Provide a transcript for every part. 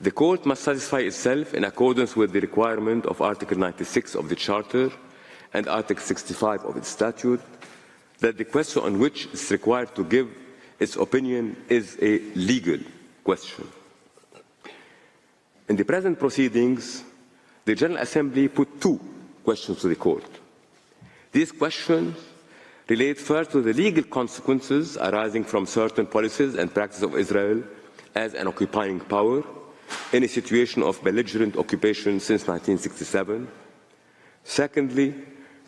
The Court must satisfy itself in accordance with the requirement of Article 96 of the Charter and Article 65 of its statute that the question on which it is required to give its opinion is a legal question. In the present proceedings, the General Assembly put two questions to the Court. These questions relate first to the legal consequences arising from certain policies and practices of Israel as an occupying power in a situation of belligerent occupation since 1967. Secondly,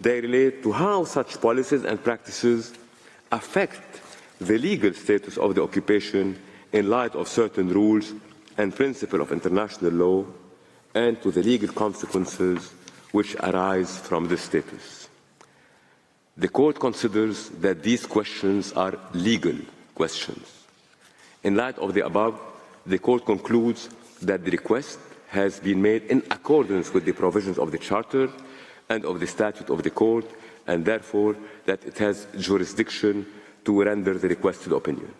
they relate to how such policies and practices affect the legal status of the occupation in light of certain rules and principles of international law, and to the legal consequences which arise from this status. The Court considers that these questions are legal questions. In light of the above, the Court concludes that the request has been made in accordance with the provisions of the Charter and of the statute of the Court, and therefore that it has jurisdiction to render the requested opinion.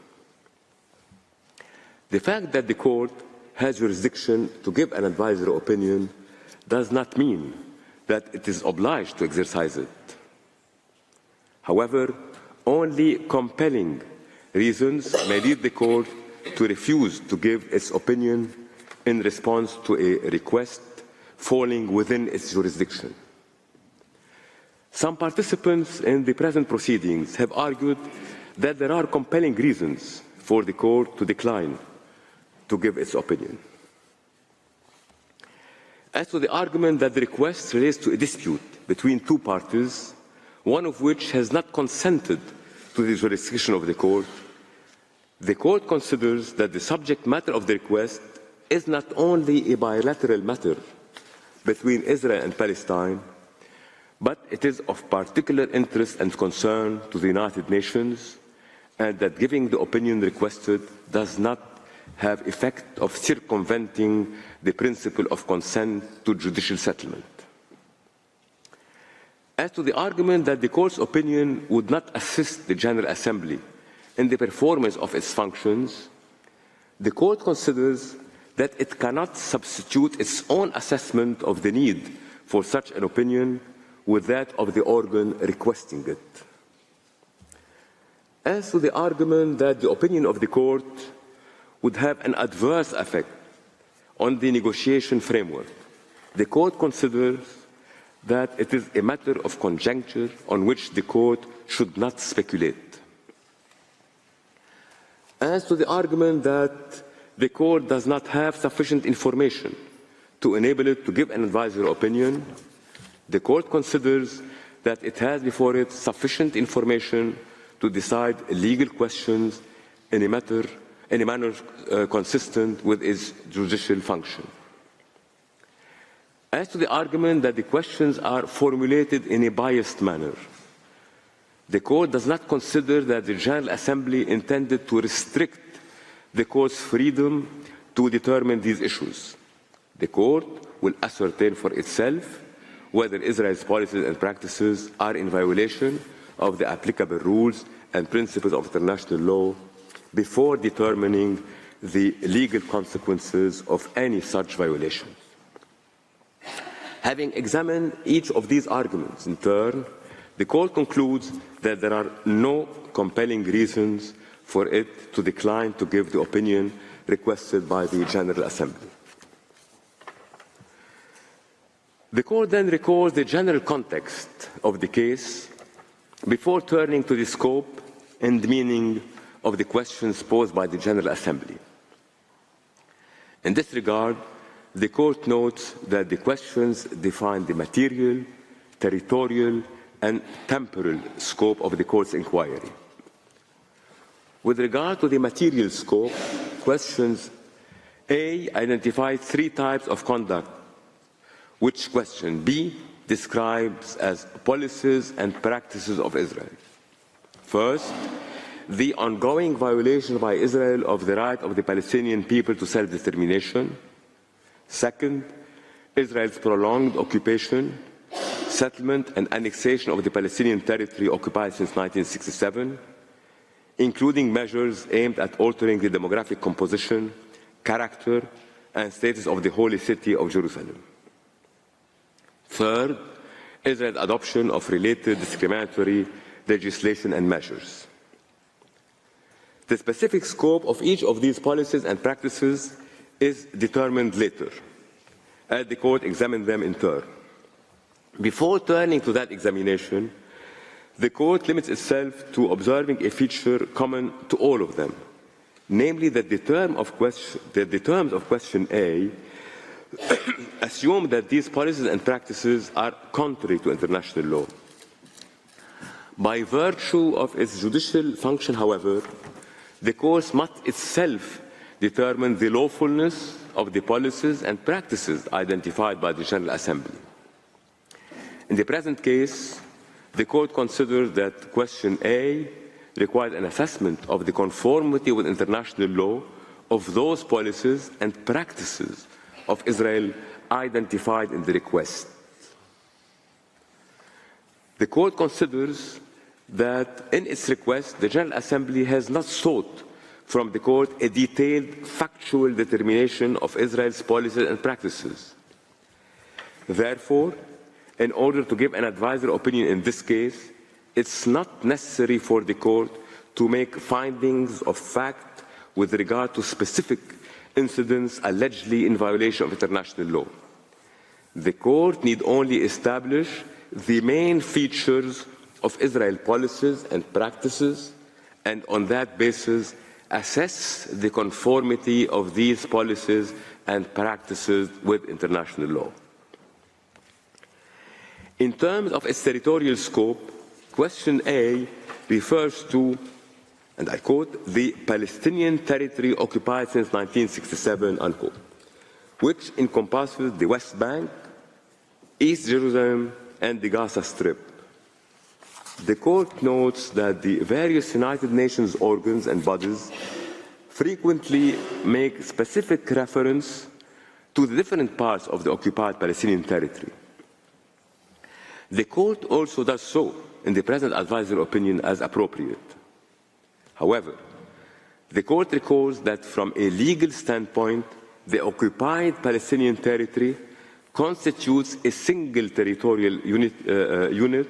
The fact that the Court has jurisdiction to give an advisory opinion does not mean that it is obliged to exercise it. However, only compelling reasons may lead the Court to refuse to give its opinion in response to a request falling within its jurisdiction. Some participants in the present proceedings have argued that there are compelling reasons for the Court to decline to give its opinion. As to the argument that the request relates to a dispute between two parties, one of which has not consented to the jurisdiction of the Court considers that the subject matter of the request is not only a bilateral matter between Israel and Palestine, but it is of particular interest and concern to the United Nations, and that giving the opinion requested does not have effect of circumventing the principle of consent to judicial settlement. As to the argument that the Court's opinion would not assist the General Assembly in the performance of its functions, the Court considers that it cannot substitute its own assessment of the need for such an opinion with that of the organ requesting it. As to the argument that the opinion of the Court would have an adverse effect on the negotiation framework, the Court considers that it is a matter of conjecture on which the Court should not speculate. As to the argument that the Court does not have sufficient information to enable it to give an advisory opinion, the Court considers that it has before it sufficient information to decide legal questions in a manner consistent with its judicial function. As to the argument that the questions are formulated in a biased manner, the Court does not consider that the General Assembly intended to restrict the Court's freedom to determine these issues. The Court will ascertain for itself whether Israel's policies and practices are in violation of the applicable rules and principles of international law before determining the legal consequences of any such violations. Having examined each of these arguments in turn, the Court concludes that there are no compelling reasons for it to decline to give the opinion requested by the General Assembly. The Court then recalls the general context of the case before turning to the scope and meaning of the questions posed by the General Assembly. In this regard, the Court notes that the questions define the material, territorial, and temporal scope of the Court's inquiry. With regard to the material scope, questions A identifies three types of conduct, which question B describes as policies and practices of Israel. First, the ongoing violation by Israel of the right of the Palestinian people to self-determination. Second, Israel's prolonged occupation, settlement and annexation of the Palestinian territory occupied since 1967, including measures aimed at altering the demographic composition, character and status of the Holy City of Jerusalem. Third, Israel's adoption of related discriminatory legislation and measures. The specific scope of each of these policies and practices is determined later, as the Court examined them in turn. Before turning to that examination, the Court limits itself to observing a feature common to all of them, namely that the terms of question A assume that these policies and practices are contrary to international law. By virtue of its judicial function, however, the Court must itself determine the lawfulness of the policies and practices identified by the General Assembly. In the present case, the Court considers that question A required an assessment of the conformity with international law of those policies and practices of Israel identified in the request. The Court considers that in its request, the General Assembly has not sought from the Court a detailed factual determination of Israel's policies and practices. Therefore, in order to give an advisory opinion in this case, it's not necessary for the Court to make findings of fact with regard to specific incidents allegedly in violation of international law. The Court need only establish the main features of Israel's policies and practices, and on that basis assess the conformity of these policies and practices with international law. In terms of its territorial scope, question A refers to, and I quote, the Palestinian territory occupied since 1967, unquote, which encompasses the West Bank, East Jerusalem, and the Gaza Strip. The Court notes that the various United Nations organs and bodies frequently make specific reference to the different parts of the occupied Palestinian territory. The Court also does so in the present advisory opinion as appropriate. However, the Court recalls that from a legal standpoint, the occupied Palestinian territory constitutes a single territorial unit,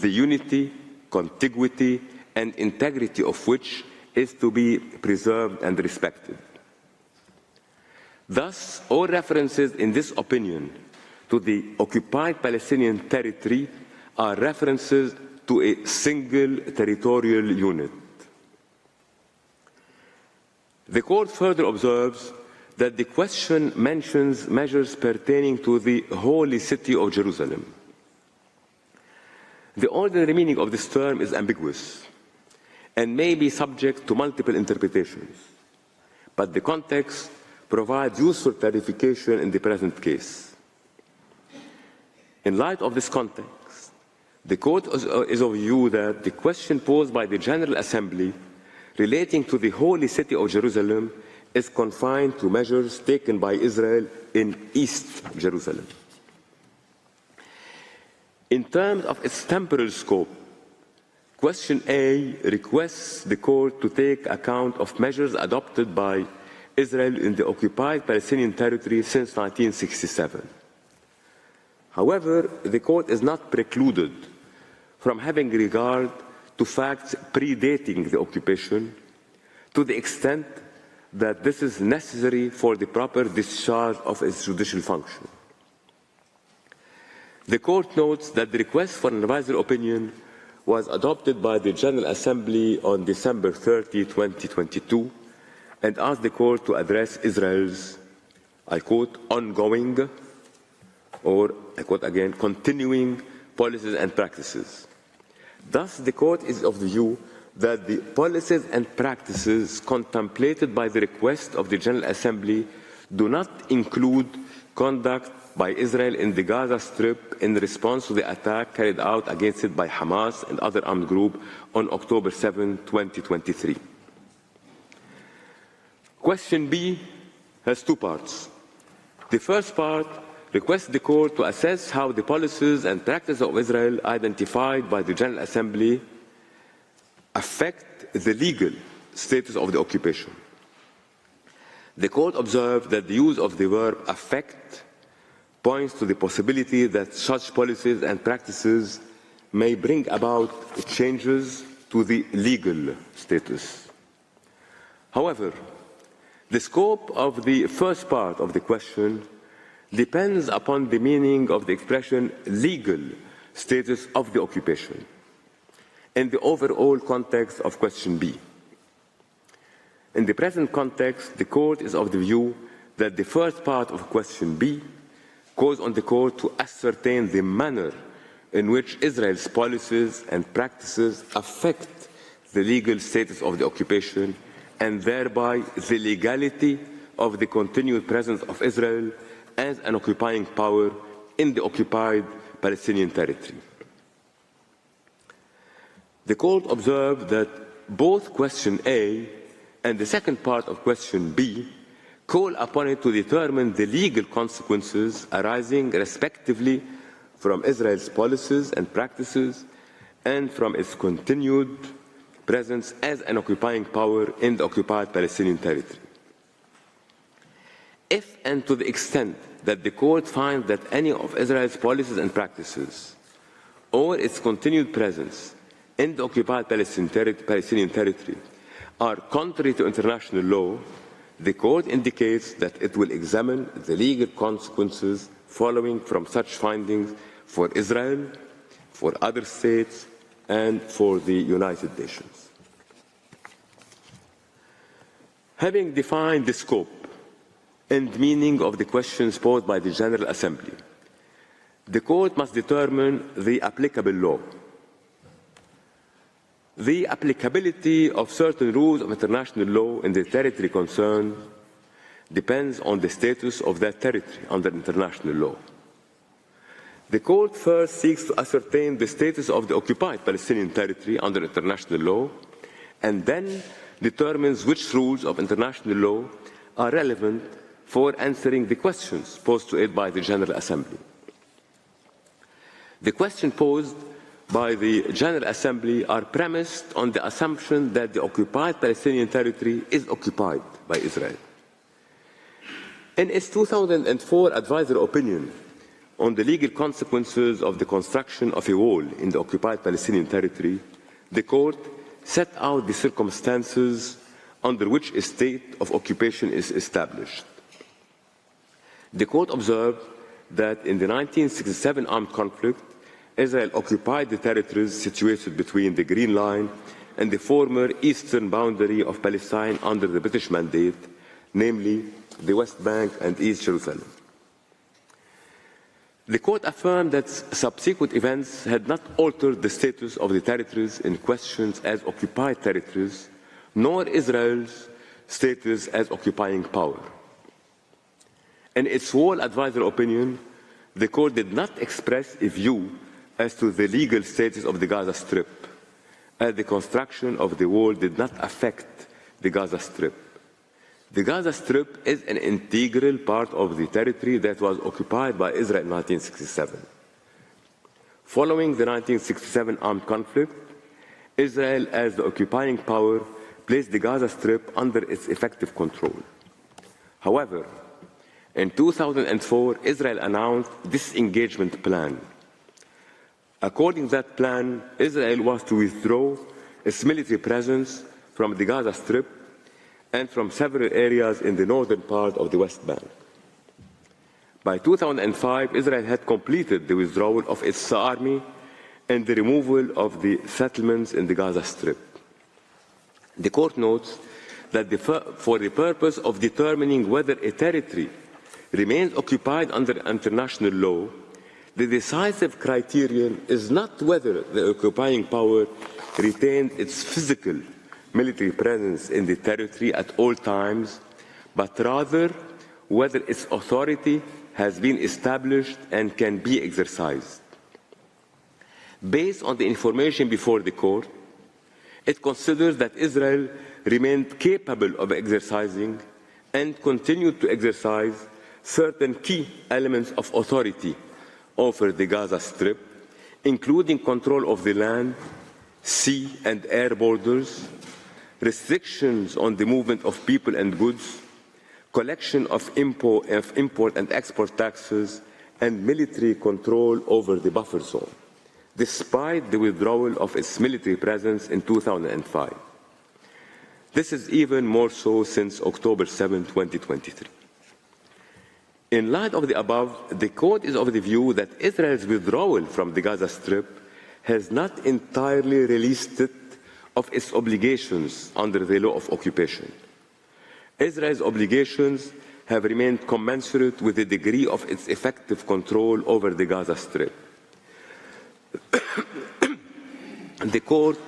the unity, contiguity, and integrity of which is to be preserved and respected. Thus, all references in this opinion to the occupied Palestinian territory are references to a single territorial unit. The Court further observes that the question mentions measures pertaining to the Holy City of Jerusalem. The ordinary meaning of this term is ambiguous and may be subject to multiple interpretations, but the context provides useful clarification in the present case. In light of this context, the Court is of view that the question posed by the General Assembly relating to the Holy City of Jerusalem is confined to measures taken by Israel in East Jerusalem. In terms of its temporal scope, question A requests the Court to take account of measures adopted by Israel in the occupied Palestinian territory since 1967. However, the Court is not precluded from having regard to facts predating the occupation to the extent that this is necessary for the proper discharge of its judicial function. The Court notes that the request for an advisory opinion was adopted by the General Assembly on December 30, 2022, and asked the Court to address Israel's, I quote, ongoing, or I quote again, continuing policies and practices. Thus, the Court is of the view that the policies and practices contemplated by the request of the General Assembly do not include conduct by Israel in the Gaza Strip in response to the attack carried out against it by Hamas and other armed groups on October 7, 2023. Question B has two parts. The first part requests the Court to assess how the policies and practices of Israel identified by the General Assembly affect the legal status of the occupation. The court observed that the use of the verb affect points to the possibility that such policies and practices may bring about changes to the legal status. However, the scope of the first part of the question depends upon the meaning of the expression legal status of the occupation in the overall context of question B. In the present context, the court is of the view that the first part of question B calls on the court to ascertain the manner in which Israel's policies and practices affect the legal status of the occupation and thereby the legality of the continued presence of Israel as an occupying power in the occupied Palestinian territory. The court observed that both question A and the second part of question B call upon it to determine the legal consequences arising respectively from Israel's policies and practices and from its continued presence as an occupying power in the occupied Palestinian territory. If and to the extent that the court finds that any of Israel's policies and practices or its continued presence in the occupied Palestinian territory are contrary to international law, the court indicates that it will examine the legal consequences following from such findings for Israel, for other states, and for the United Nations. Having defined the scope and meaning of the questions posed by the General Assembly, the court must determine the applicable law. The applicability of certain rules of international law in the territory concerned depends on the status of that territory under international law. The court first seeks to ascertain the status of the occupied Palestinian territory under international law and then determines which rules of international law are relevant for answering the questions posed to it by the General Assembly. The question posed by the General Assembly are premised on the assumption that the occupied Palestinian territory is occupied by Israel. In its 2004 advisory opinion on the legal consequences of the construction of a wall in the occupied Palestinian territory, the court set out the circumstances under which a state of occupation is established. The court observed that in the 1967 armed conflict, Israel occupied the territories situated between the Green Line and the former eastern boundary of Palestine under the British mandate, namely the West Bank and East Jerusalem. The court affirmed that subsequent events had not altered the status of the territories in question as occupied territories, nor Israel's status as occupying power. In its whole advisory opinion, the court did not express a view as to the legal status of the Gaza Strip, as the construction of the wall did not affect the Gaza Strip. The Gaza Strip is an integral part of the territory that was occupied by Israel in 1967. Following the 1967 armed conflict, Israel, as the occupying power, placed the Gaza Strip under its effective control. However, in 2004, Israel announced disengagement plan. According to that plan, Israel was to withdraw its military presence from the Gaza Strip and from several areas in the northern part of the West Bank. By 2005, Israel had completed the withdrawal of its army and the removal of the settlements in the Gaza Strip. The court notes that for the purpose of determining whether a territory remains occupied under international law, the decisive criterion is not whether the occupying power retained its physical military presence in the territory at all times, but rather whether its authority has been established and can be exercised. Based on the information before the court, it considers that Israel remained capable of exercising and continued to exercise certain key elements of authority over the Gaza Strip, including control of the land, sea and air borders, restrictions on the movement of people and goods, collection of import and export taxes, and military control over the buffer zone, despite the withdrawal of its military presence in 2005. This is even more so since October 7, 2023. In light of the above, the Court is of the view that Israel's withdrawal from the Gaza Strip has not entirely released it of its obligations under the law of occupation. Israel's obligations have remained commensurate with the degree of its effective control over the Gaza Strip. The Court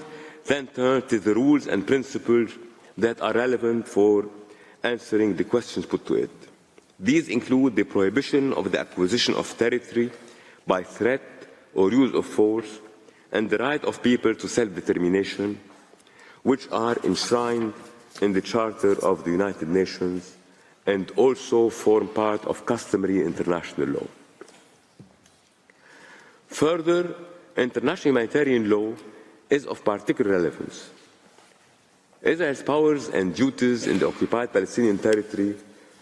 then turned to the rules and principles that are relevant for answering the questions put to it. These include the prohibition of the acquisition of territory by threat or use of force, and the right of people to self-determination, which are enshrined in the Charter of the United Nations and also form part of customary international law. Further, international humanitarian law is of particular relevance. Israel's powers and duties in the occupied Palestinian territory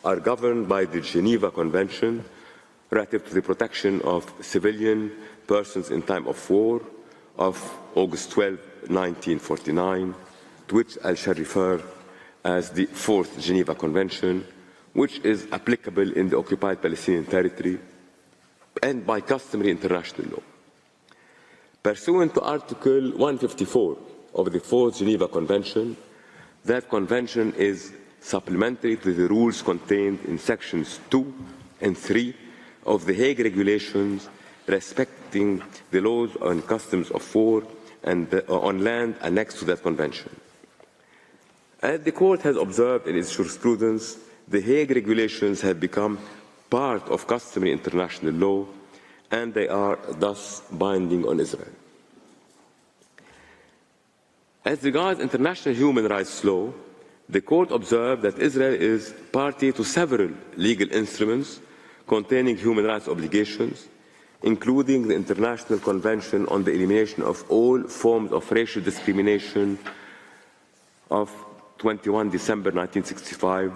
are governed by the Geneva Convention relative to the protection of civilian persons in time of war of August 12, 1949, to which I shall refer as the Fourth Geneva Convention, which is applicable in the occupied Palestinian territory, and by customary international law. Pursuant to Article 154 of the Fourth Geneva Convention, that convention is supplementary to the rules contained in Sections 2 and 3 of the Hague Regulations respecting the laws and customs of war and on land annexed to that convention. As the Court has observed in its jurisprudence, the Hague Regulations have become part of customary international law, and they are thus binding on Israel. As regards international human rights law, the Court observed that Israel is party to several legal instruments containing human rights obligations, including the International Convention on the Elimination of All Forms of Racial Discrimination of 21 December 1965,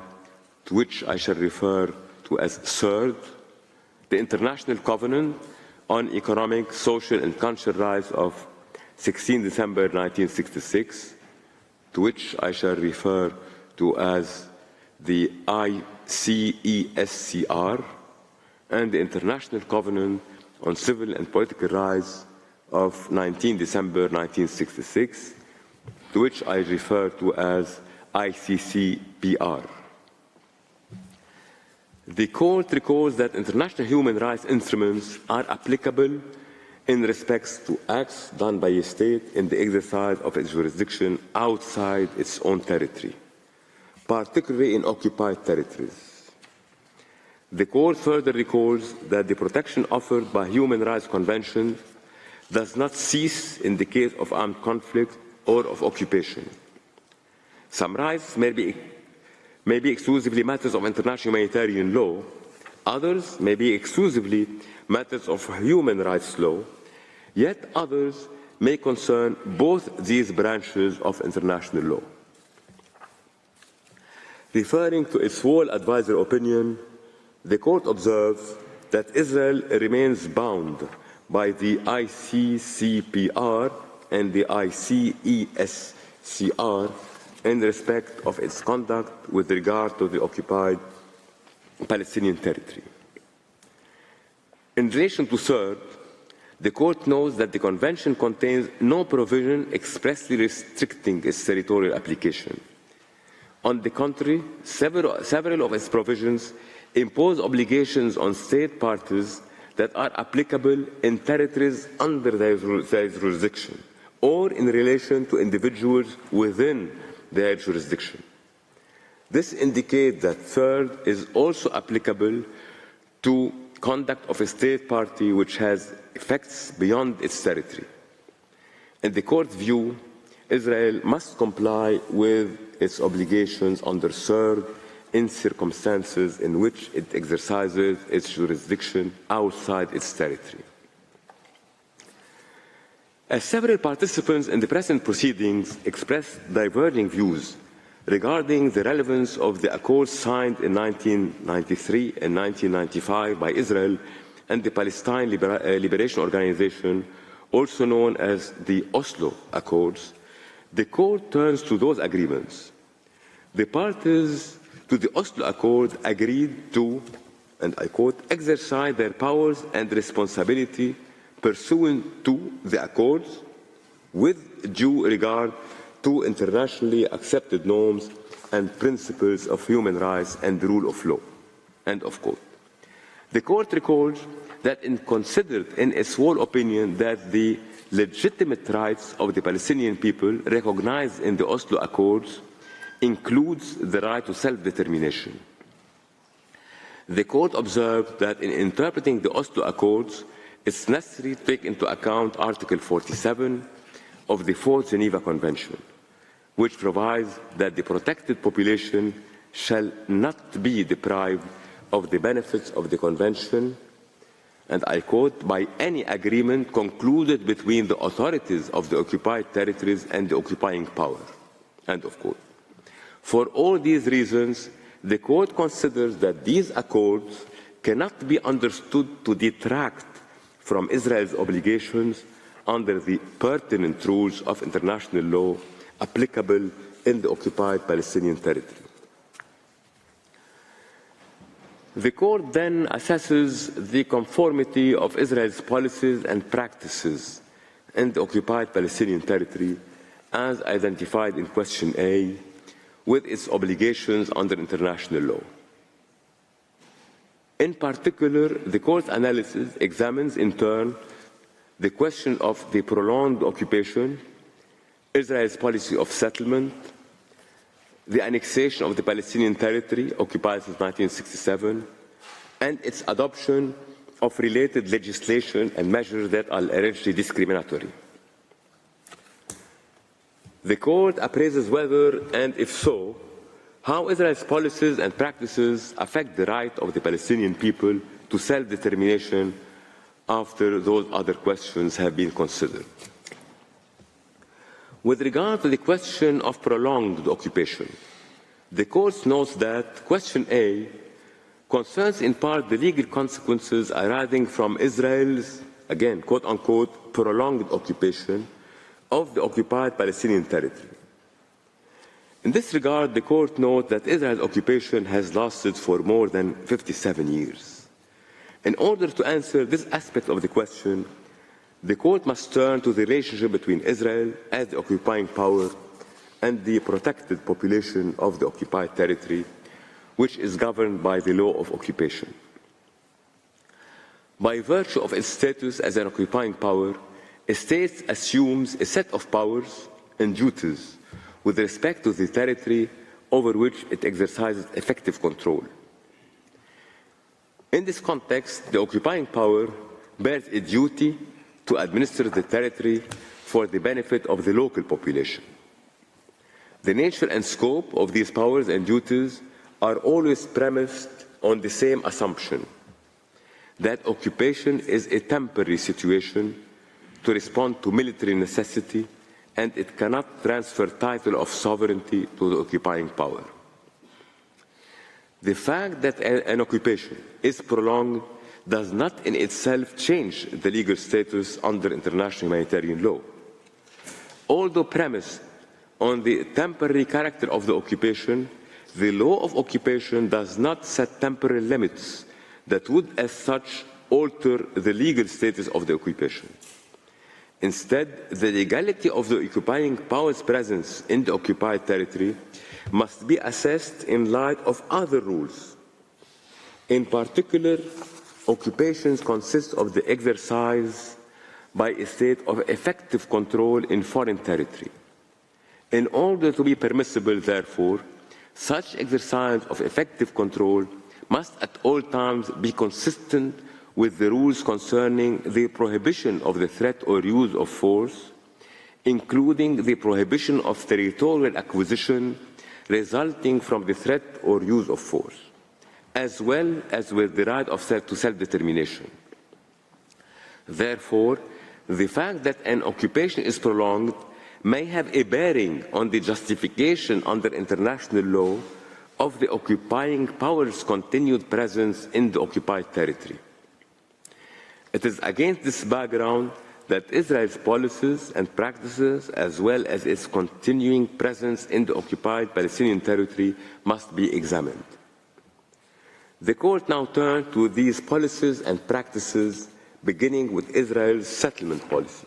to which I shall refer to as CERD, the International Covenant on Economic, Social and Cultural Rights of 16 December 1966, to which I shall refer to as the ICESCR, and the International Covenant on Civil and Political Rights of 19 December 1966, to which I refer to as ICCPR. The Court recalls that international human rights instruments are applicable in respect to acts done by a state in the exercise of its jurisdiction outside its own territory, particularly in occupied territories. The Court further recalls that the protection offered by human rights conventions does not cease in the case of armed conflict or of occupation. Some rights may be exclusively matters of international humanitarian law, others may be exclusively matters of human rights law, yet others may concern both these branches of international law. Referring to its Wall Advisor opinion, the Court observes that Israel remains bound by the ICCPR and the ICESCR in respect of its conduct with regard to the occupied Palestinian territory. In relation to CERD, the Court notes that the Convention contains no provision expressly restricting its territorial application. On the contrary, several of its provisions impose obligations on state parties that are applicable in territories under their jurisdiction or in relation to individuals within their jurisdiction. This indicates that CERD is also applicable to conduct of a state party which has effects beyond its territory. In the Court's view, Israel must comply with its obligations under CERD in circumstances in which it exercises its jurisdiction outside its territory. As several participants in the present proceedings expressed diverging views regarding the relevance of the accords signed in 1993 and 1995 by Israel and the Palestine Liberation Organization, also known as the Oslo Accords, the Court turns to those agreements. The parties to the Oslo Accord agreed to, and I quote, exercise their powers and responsibility pursuant to the accords with due regard to internationally accepted norms and principles of human rights and the rule of law, end of quote. The Court recalls that it considered in its sworn opinion that the legitimate rights of the Palestinian people recognized in the Oslo Accords includes the right to self-determination. The Court observed that in interpreting the Oslo Accords, it's necessary to take into account Article 47 of the Fourth Geneva Convention, which provides that the protected population shall not be deprived of the benefits of the Convention, and I quote, by any agreement concluded between the authorities of the occupied territories and the occupying power, end of quote. For all these reasons, the Court considers that these accords cannot be understood to detract from Israel's obligations under the pertinent rules of international law applicable in the occupied Palestinian territory. The Court then assesses the conformity of Israel's policies and practices in the occupied Palestinian territory as identified in Question A with its obligations under international law. In particular, the Court's analysis examines in turn the question of the prolonged occupation, Israel's policy of settlement, the annexation of the Palestinian territory occupied since 1967, and its adoption of related legislation and measures that are allegedly discriminatory. The Court appraises whether, and if so, how Israel's policies and practices affect the right of the Palestinian people to self-determination after those other questions have been considered. With regard to the question of prolonged occupation, the Court notes that Question A concerns in part the legal consequences arising from Israel's, again, quote-unquote, prolonged occupation of the occupied Palestinian territory. In this regard, the Court notes that Israel's occupation has lasted for more than 57 years. In order to answer this aspect of the question, the Court must turn to the relationship between Israel as the occupying power and the protected population of the occupied territory, which is governed by the law of occupation. By virtue of its status as an occupying power, a state assumes a set of powers and duties with respect to the territory over which it exercises effective control. In this context, the occupying power bears a duty to administer the territory for the benefit of the local population. The nature and scope of these powers and duties are always premised on the same assumption, that occupation is a temporary situation to respond to military necessity, and it cannot transfer title of sovereignty to the occupying power. The fact that an occupation is prolonged does not in itself change the legal status under international humanitarian law. Although premised on the temporary character of the occupation, the law of occupation does not set temporal limits that would, as such, alter the legal status of the occupation. Instead, the legality of the occupying power's presence in the occupied territory must be assessed in light of other rules. In particular, occupations consist of the exercise by a state of effective control in foreign territory. In order to be permissible, therefore, such exercise of effective control must at all times be consistent with the rules concerning the prohibition of the threat or use of force, including the prohibition of territorial acquisition resulting from the threat or use of force, as well as with the right of to self-determination. Therefore, the fact that an occupation is prolonged may have a bearing on the justification under international law of the occupying power's continued presence in the occupied territory. It is against this background that Israel's policies and practices, as well as its continuing presence in the occupied Palestinian territory, must be examined. The Court now turned to these policies and practices, beginning with Israel's settlement policy.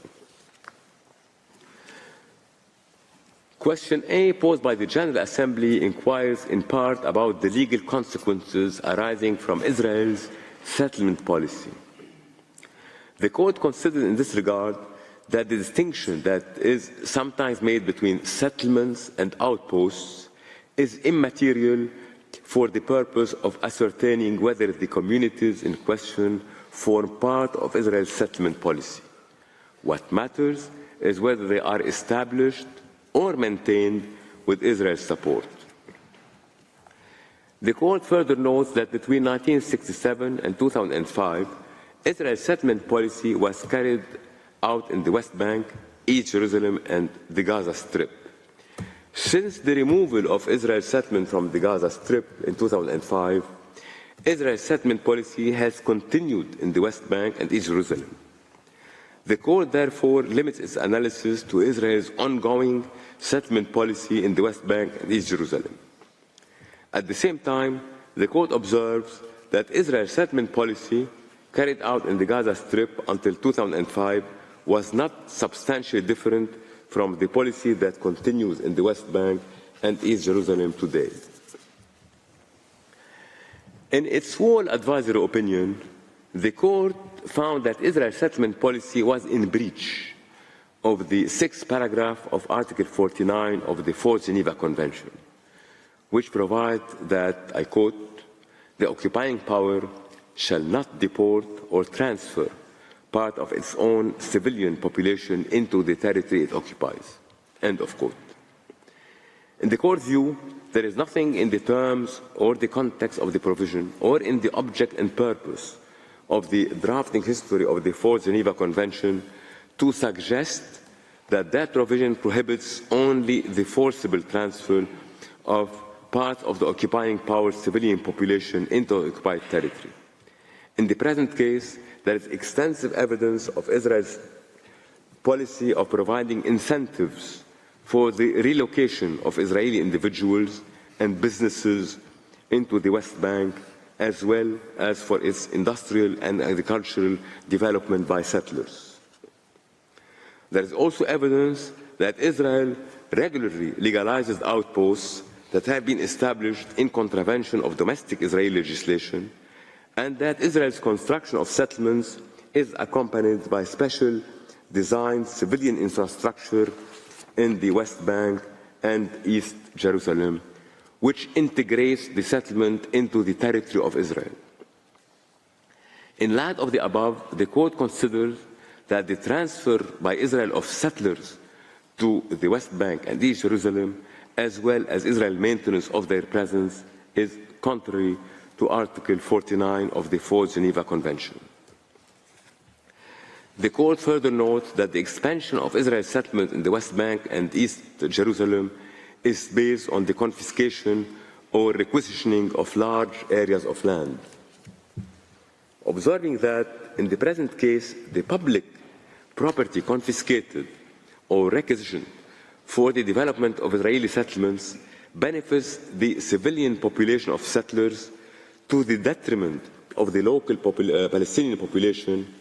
Question A, posed by the General Assembly, inquires in part about the legal consequences arising from Israel's settlement policy. The Court considered in this regard that the distinction that is sometimes made between settlements and outposts is immaterial for the purpose of ascertaining whether the communities in question form part of Israel's settlement policy. What matters is whether they are established or maintained with Israel's support. The Court further notes that between 1967 and 2005, Israel's settlement policy was carried out in the West Bank, East Jerusalem, and the Gaza Strip. Since the removal of Israel's settlement from the Gaza Strip in 2005, Israel's settlement policy has continued in the West Bank and East Jerusalem. The Court therefore limits its analysis to Israel's ongoing settlement policy in the West Bank and East Jerusalem. At the same time, the Court observes that Israel's settlement policy carried out in the Gaza Strip until 2005 was not substantially different from the policy that continues in the West Bank and East Jerusalem today. In its sworn advisory opinion, the Court found that Israel's settlement policy was in breach of the 6th paragraph of Article 49 of the 4th Geneva Convention, which provides that, I quote, "The occupying power shall not deport or transfer part of its own civilian population into the territory it occupies." End of quote. In the Court's view, there is nothing in the terms or the context of the provision or in the object and purpose of the drafting history of the 4th Geneva Convention to suggest that that provision prohibits only the forcible transfer of part of the occupying power's civilian population into the occupied territory. In the present case, there is extensive evidence of Israel's policy of providing incentives for the relocation of Israeli individuals and businesses into the West Bank, as well as for its industrial and agricultural development by settlers. There is also evidence that Israel regularly legalizes outposts that have been established in contravention of domestic Israeli legislation, and that Israel's construction of settlements is accompanied by special designed civilian infrastructure in the West Bank and East Jerusalem, which integrates the settlement into the territory of Israel. In light of the above, the Court considers that the transfer by Israel of settlers to the West Bank and East Jerusalem, as well as Israel's maintenance of their presence, is contrary to Article 49 of the 4th Geneva Convention. The Court further notes that the expansion of Israel's settlement in the West Bank and East Jerusalem is based on the confiscation or requisitioning of large areas of land. Observing that, in the present case, the public property confiscated or requisitioned for the development of Israeli settlements benefits the civilian population of settlers to the detriment of the local Palestinian population,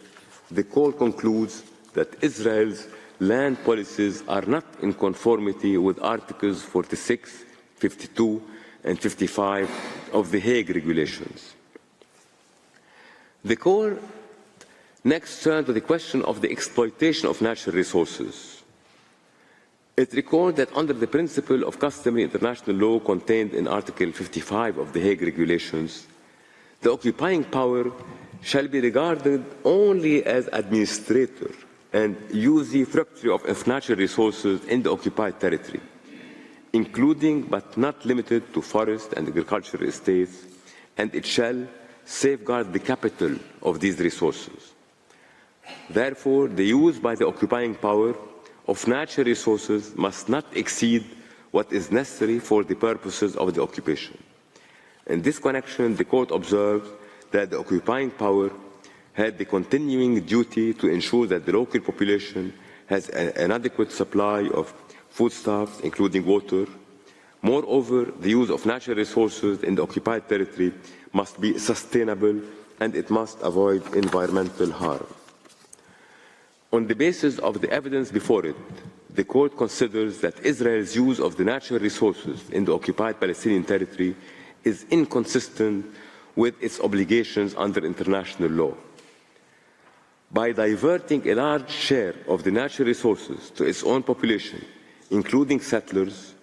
the Court concludes that Israel's land policies are not in conformity with Articles 46, 52, and 55 of the Hague regulations. The Court next turned to the question of the exploitation of natural resources. It recalled that under the principle of customary international law contained in Article 55 of the Hague regulations, the occupying power shall be regarded only as administrator and usufructuary of natural resources in the occupied territory, including but not limited to forest and agricultural estates, and it shall safeguard the capital of these resources. Therefore, the use by the occupying power of natural resources must not exceed what is necessary for the purposes of the occupation. In this connection, the Court observed that the occupying power had the continuing duty to ensure that the local population has an adequate supply of foodstuffs, including water. Moreover, the use of natural resources in the occupied territory must be sustainable and it must avoid environmental harm. On the basis of the evidence before it, the Court considers that Israel's use of the natural resources in the occupied Palestinian territory is inconsistent with its obligations under international law. By diverting a large share of the natural resources to its own population, including settlers,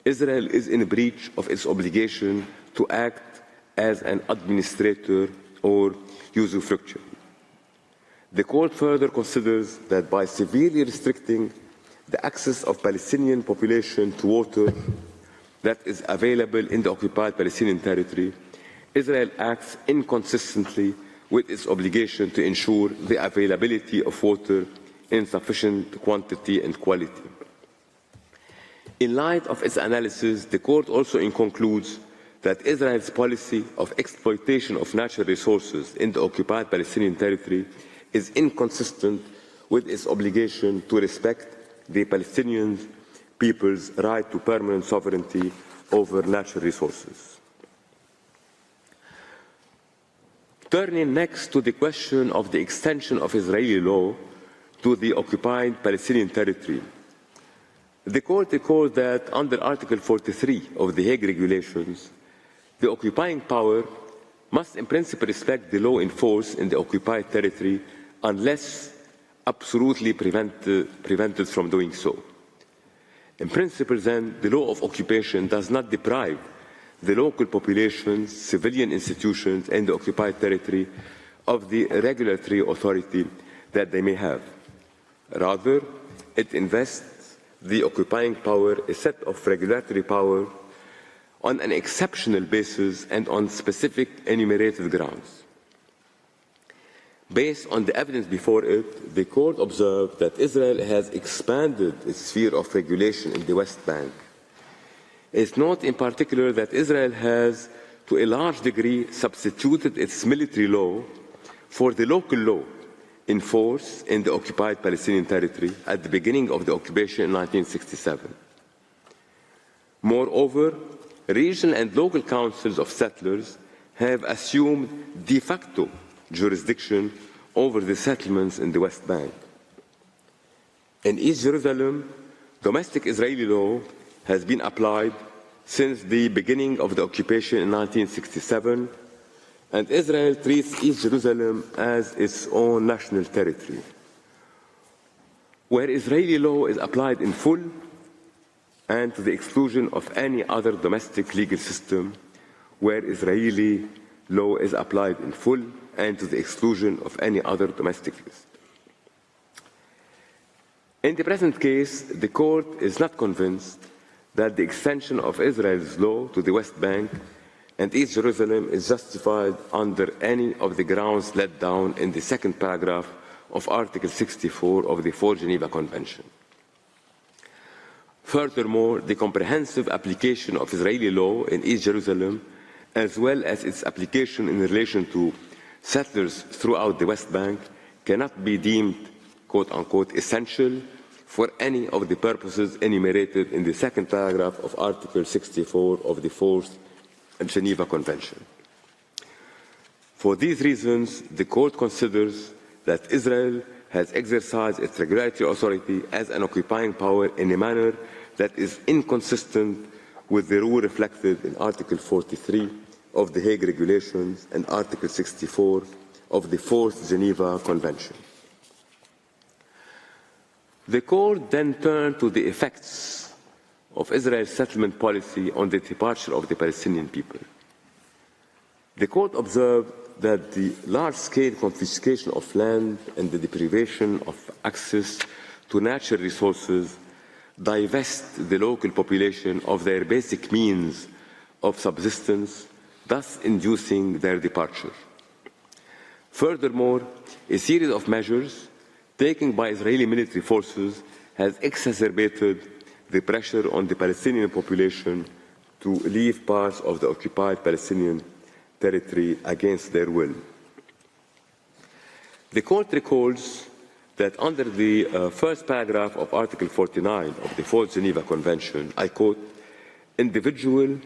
Israel is in breach of its obligation to act as an administrator or usufructuary. The Court further considers that by severely restricting the access of Palestinian population to water that is available in the occupied Palestinian territory, Israel acts inconsistently with its obligation to ensure the availability of water in sufficient quantity and quality. In light of its analysis, the Court also concludes that Israel's policy of exploitation of natural resources in the occupied Palestinian territory is inconsistent with its obligation to respect the Palestinian people's right to permanent sovereignty over natural resources. Turning next to the question of the extension of Israeli law to the occupied Palestinian territory, the Court recalls that under Article 43 of the Hague regulations, the occupying power must in principle respect the law in force in the occupied territory unless absolutely prevented from doing so. In principle, then, the law of occupation does not deprive the local populations, civilian institutions in the occupied territory of the regulatory authority that they may have. Rather, it invests the occupying power a set of regulatory power on an exceptional basis and on specific enumerated grounds. Based on the evidence before it, the Court observed that Israel has expanded its sphere of regulation in the West Bank. It's note in particular that Israel has, to a large degree, substituted its military law for the local law in force in the occupied Palestinian territory at the beginning of the occupation in 1967. Moreover, regional and local councils of settlers have assumed de facto jurisdiction over the settlements in the West Bank. In East Jerusalem, domestic Israeli law has been applied since the beginning of the occupation in 1967, and Israel treats East Jerusalem as its own national territory, where Israeli law is applied in full and to the exclusion of any other domestic legal system, where Israeli law is applied in full and to the exclusion of any other domestic system. In the present case, the Court is not convinced that the extension of Israel's law to the West Bank and East Jerusalem is justified under any of the grounds laid down in the second paragraph of Article 64 of the Fourth Geneva Convention. Furthermore, the comprehensive application of Israeli law in East Jerusalem, as well as its application in relation to settlers throughout the West Bank, cannot be deemed, quote-unquote, essential for any of the purposes enumerated in the second paragraph of Article 64 of the Fourth Geneva Convention. For these reasons, the Court considers that Israel has exercised its regulatory authority as an occupying power in a manner that is inconsistent with the rule reflected in Article 43 of the Hague Regulations and Article 64 of the Fourth Geneva Convention. The Court then turned to the effects of Israel's settlement policy on the departure of the Palestinian people. The Court observed that the large-scale confiscation of land and the deprivation of access to natural resources divest the local population of their basic means of subsistence, thus inducing their departure. Furthermore, a series of measures taken by Israeli military forces has exacerbated the pressure on the Palestinian population to leave parts of the occupied Palestinian territory against their will. The Court recalls that under the first paragraph of Article 49 of the Fourth Geneva Convention, I quote, individual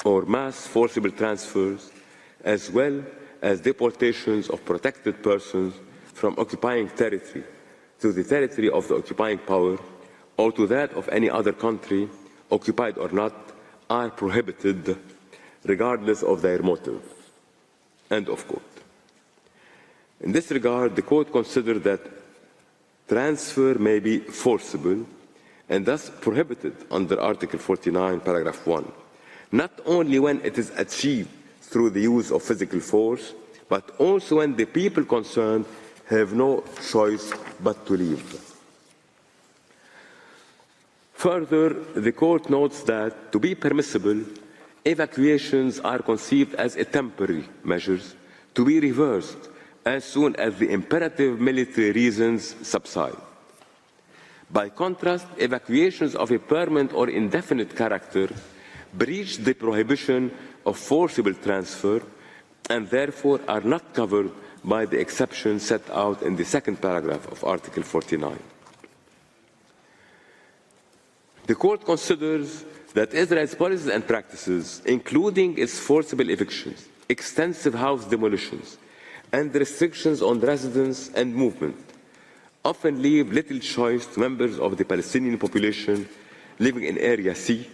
or mass forcible transfers, as well as deportations of protected persons from occupying territory to the territory of the occupying power or to that of any other country, occupied or not, are prohibited regardless of their motive. End of quote. In this regard, the Court considered that transfer may be forcible and thus prohibited under Article 49, paragraph 1, not only when it is achieved through the use of physical force, but also when the people concerned have no choice but to leave. Further, the Court notes that to be permissible, evacuations are conceived as a temporary measures to be reversed as soon as the imperative military reasons subside. By contrast, evacuations of a permanent or indefinite character breach the prohibition of forcible transfer and therefore are not covered by the exception set out in the second paragraph of Article 49. The Court considers that Israel's policies and practices, including its forcible evictions, extensive house demolitions, and restrictions on residence and movement, often leave little choice to members of the Palestinian population living in Area C,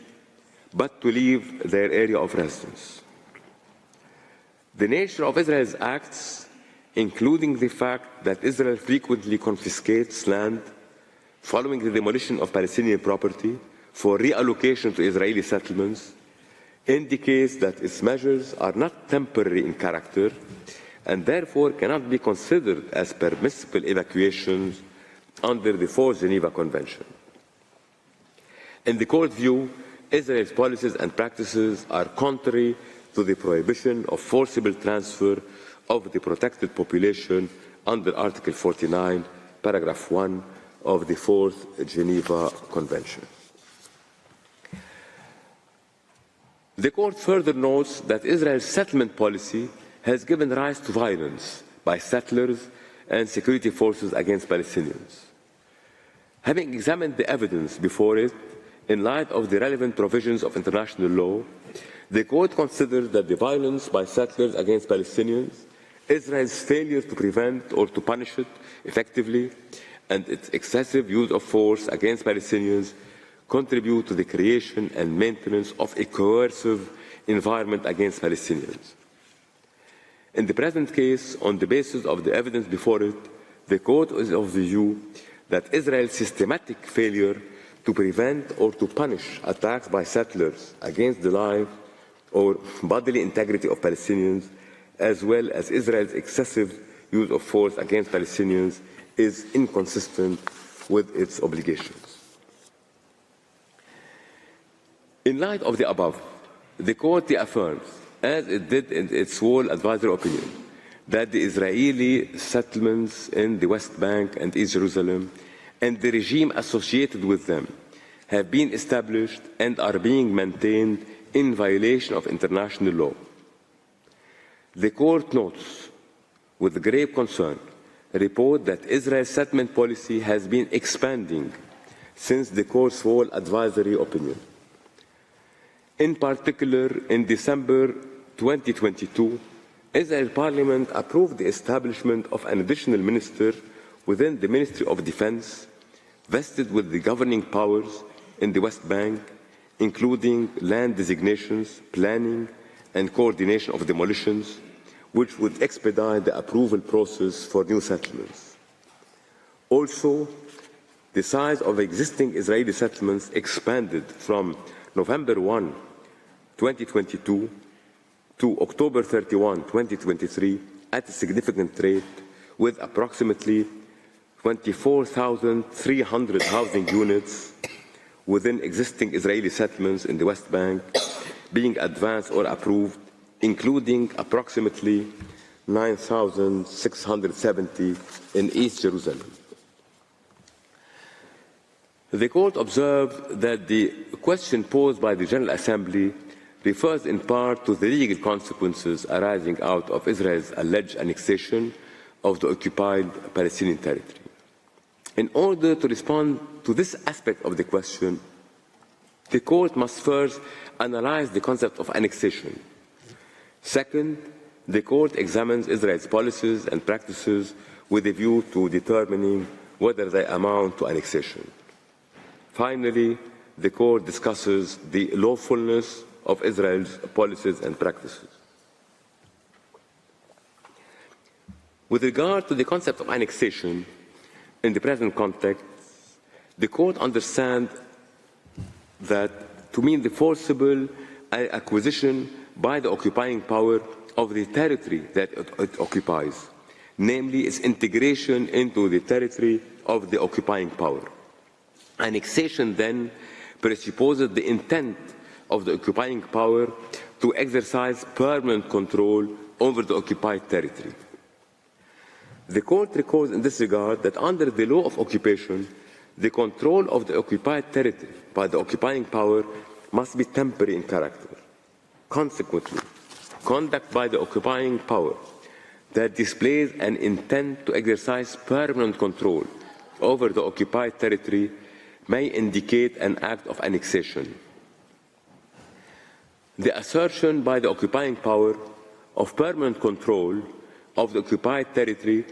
but to leave their area of residence. The nature of Israel's acts, including the fact that Israel frequently confiscates land following the demolition of Palestinian property for reallocation to Israeli settlements, indicates that its measures are not temporary in character and therefore cannot be considered as permissible evacuations under the Fourth Geneva Convention. In the Court's view, Israel's policies and practices are contrary to the prohibition of forcible transfer of the protected population under Article 49, paragraph 1 of the Fourth Geneva Convention. The Court further notes that Israel's settlement policy has given rise to violence by settlers and security forces against Palestinians. Having examined the evidence before it, in light of the relevant provisions of international law, the Court considered that the violence by settlers against Palestinians, Israel's failure to prevent or to punish it effectively, and its excessive use of force against Palestinians contribute to the creation and maintenance of a coercive environment against Palestinians. In the present case, on the basis of the evidence before it, the Court is of the view that Israel's systematic failure to prevent or to punish attacks by settlers against the life or bodily integrity of Palestinians, as well as Israel's excessive use of force against Palestinians, is inconsistent with its obligations. In light of the above, the Court reaffirms, as it did in its whole advisory opinion, that the Israeli settlements in the West Bank and East Jerusalem and the regime associated with them have been established and are being maintained in violation of international law. The Court notes with grave concern a report that Israel's settlement policy has been expanding since the Court's whole advisory opinion. In particular, in December 2022, Israel Parliament approved the establishment of an additional minister within the Ministry of Defense, vested with the governing powers in the West Bank, including land designations, planning, and coordination of demolitions, which would expedite the approval process for new settlements. Also, the size of existing Israeli settlements expanded from November 1, 2022 to October 31, 2023 at a significant rate, with approximately 24,300 housing units within existing Israeli settlements in the West Bank being advanced or approved, including approximately 9,670 in East Jerusalem. The Court observed that the question posed by the General Assembly refers in part to the legal consequences arising out of Israel's alleged annexation of the occupied Palestinian territory. In order to respond to this aspect of the question, the Court must first analyze the concept of annexation. Second, the Court examines Israel's policies and practices with a view to determining whether they amount to annexation. Finally, the Court discusses the lawfulness of Israel's policies and practices. With regard to the concept of annexation, in the present context, the Court understands that to mean the forcible acquisition by the occupying power of the territory that it occupies, namely its integration into the territory of the occupying power. Annexation then presupposes the intent of the occupying power to exercise permanent control over the occupied territory. The Court recalls in this regard that under the law of occupation, the control of the occupied territory by the occupying power must be temporary in character. Consequently, conduct by the occupying power that displays an intent to exercise permanent control over the occupied territory may indicate an act of annexation. The assertion by the occupying power of permanent control of the occupied territory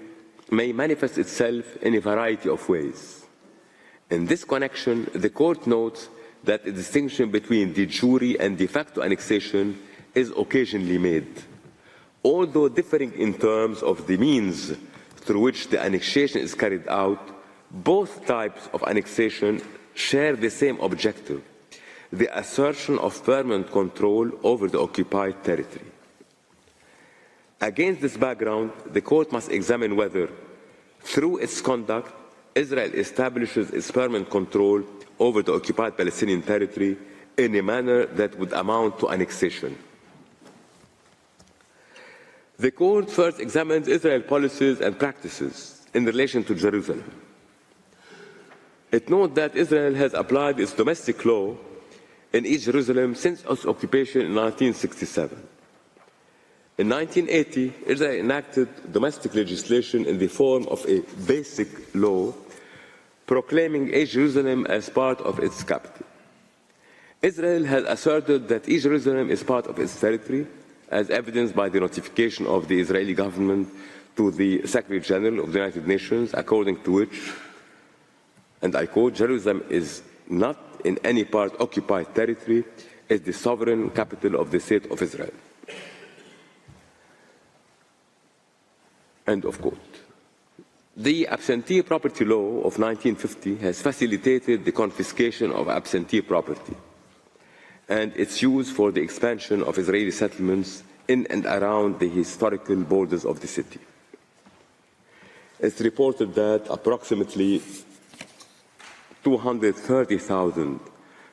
may manifest itself in a variety of ways. In this connection, the Court notes that a distinction between de jure and de facto annexation is occasionally made. Although differing in terms of the means through which the annexation is carried out, both types of annexation share the same objective: the assertion of permanent control over the occupied territory. Against this background, the Court must examine whether, through its conduct, Israel establishes its permanent control over the occupied Palestinian territory in a manner that would amount to annexation. The Court first examines Israel's policies and practices in relation to Jerusalem. It notes that Israel has applied its domestic law in East Jerusalem since its occupation in 1967. In 1980, Israel enacted domestic legislation in the form of a basic law proclaiming East Jerusalem as part of its capital. Israel has asserted that East Jerusalem is part of its territory, as evidenced by the notification of the Israeli government to the Secretary General of the United Nations, according to which, and I quote, "Jerusalem is not in any part occupied territory, is the sovereign capital of the State of Israel." End of quote. The absentee property law of 1950 has facilitated the confiscation of absentee property and its use for the expansion of Israeli settlements in and around the historical borders of the city. It's reported that approximately 230,000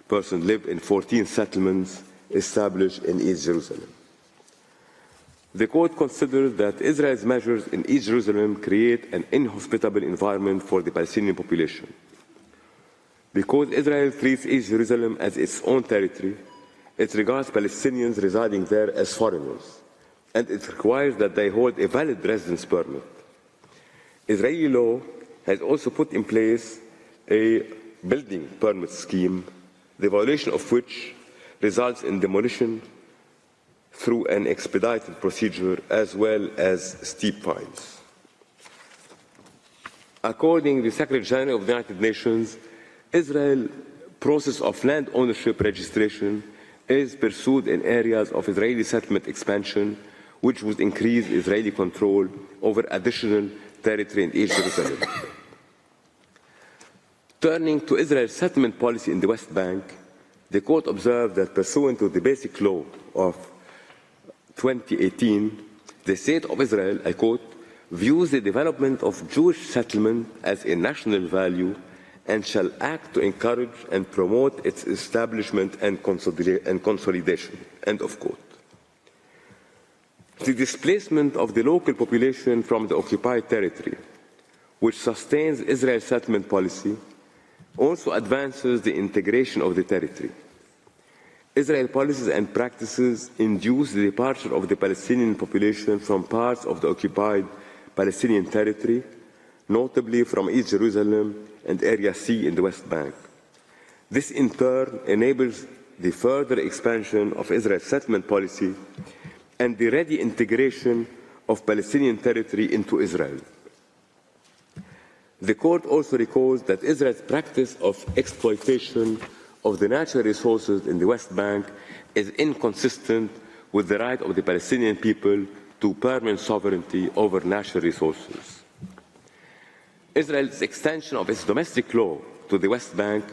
persons live in 14 settlements established in East Jerusalem. The Court considers that Israel's measures in East Jerusalem create an inhospitable environment for the Palestinian population. Because Israel treats East Jerusalem as its own territory, it regards Palestinians residing there as foreigners, and it requires that they hold a valid residence permit. Israeli law has also put in place a building permit scheme, the violation of which results in demolition through an expedited procedure as well as steep fines. According to the Secretary General of the United Nations, Israel's process of land ownership registration is pursued in areas of Israeli settlement expansion, which would increase Israeli control over additional territory in East Jerusalem. Turning to Israel's settlement policy in the West Bank, the Court observed that pursuant to the basic law of 2018, the State of Israel, I quote, "views the development of Jewish settlement as a national value and shall act to encourage and promote its establishment and consolidation." End of quote. The displacement of the local population from the occupied territory, which sustains Israel's settlement policy, also advances the integration of the territory. Israeli policies and practices induce the departure of the Palestinian population from parts of the occupied Palestinian territory, notably from East Jerusalem and Area C in the West Bank. This in turn enables the further expansion of Israel's settlement policy and the ready integration of Palestinian territory into Israel. The court also recalls that Israel's practice of exploitation of the natural resources in the West Bank is inconsistent with the right of the Palestinian people to permanent sovereignty over natural resources. Israel's extension of its domestic law to the West Bank,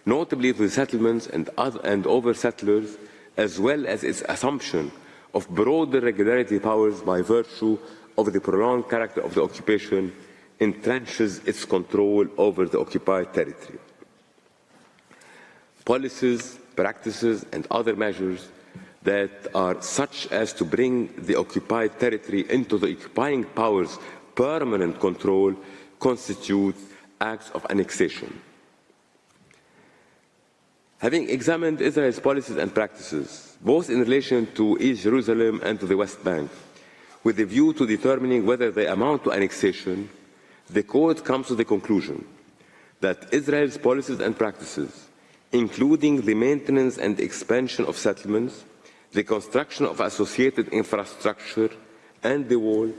notably to the settlements and over settlers, as well as its assumption of broader regulatory powers by virtue of the prolonged character of the occupation, entrenches its control over the occupied territory. Policies, practices, and other measures that are such as to bring the occupied territory into the occupying powers' permanent control constitute acts of annexation. Having examined Israel's policies and practices, both in relation to East Jerusalem and to the West Bank, with a view to determining whether they amount to annexation, the Court comes to the conclusion that Israel's policies and practices, including the maintenance and expansion of settlements, the construction of associated infrastructure and the wall,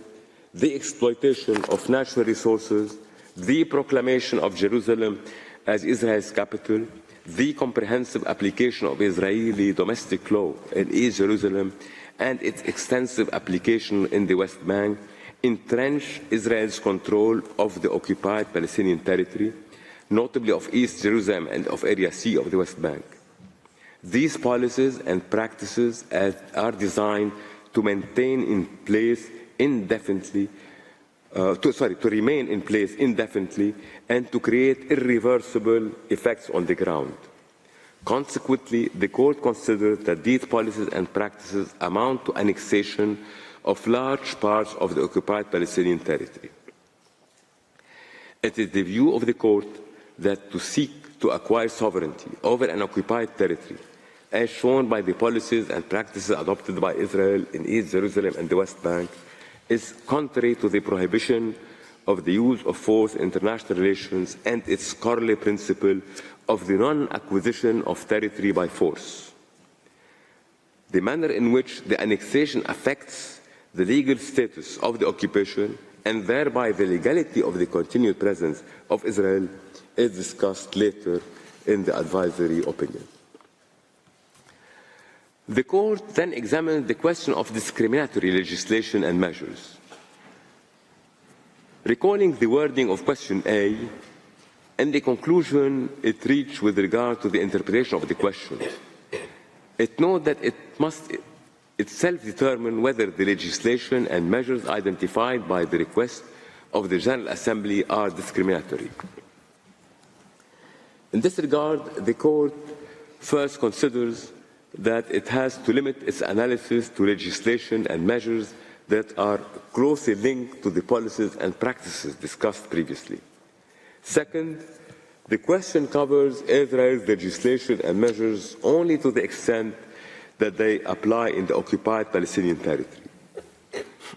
the exploitation of natural resources, the proclamation of Jerusalem as Israel's capital, the comprehensive application of Israeli domestic law in East Jerusalem, and its extensive application in the West Bank, entrench Israel's control of the occupied Palestinian territory, notably of East Jerusalem and of Area C of the West Bank. These policies and practices are designed to maintain in place indefinitely, to remain in place indefinitely and to create irreversible effects on the ground. Consequently, the Court considered that these policies and practices amount to annexation of large parts of the occupied Palestinian territory. It is the view of the Court that to seek to acquire sovereignty over an occupied territory, as shown by the policies and practices adopted by Israel in East Jerusalem and the West Bank, is contrary to the prohibition of the use of force in international relations and its corollary principle of the non-acquisition of territory by force. The manner in which the annexation affects the legal status of the occupation and thereby the legality of the continued presence of Israel is discussed later in the advisory opinion. The Court then examined the question of discriminatory legislation and measures. Recalling the wording of question A and the conclusion it reached with regard to the interpretation of the question, it noted that it must itself determine whether the legislation and measures identified by the request of the General Assembly are discriminatory. In this regard, the Court first considers that it has to limit its analysis to legislation and measures that are closely linked to the policies and practices discussed previously. Second, the question covers Israel's legislation and measures only to the extent that they apply in the occupied Palestinian territory.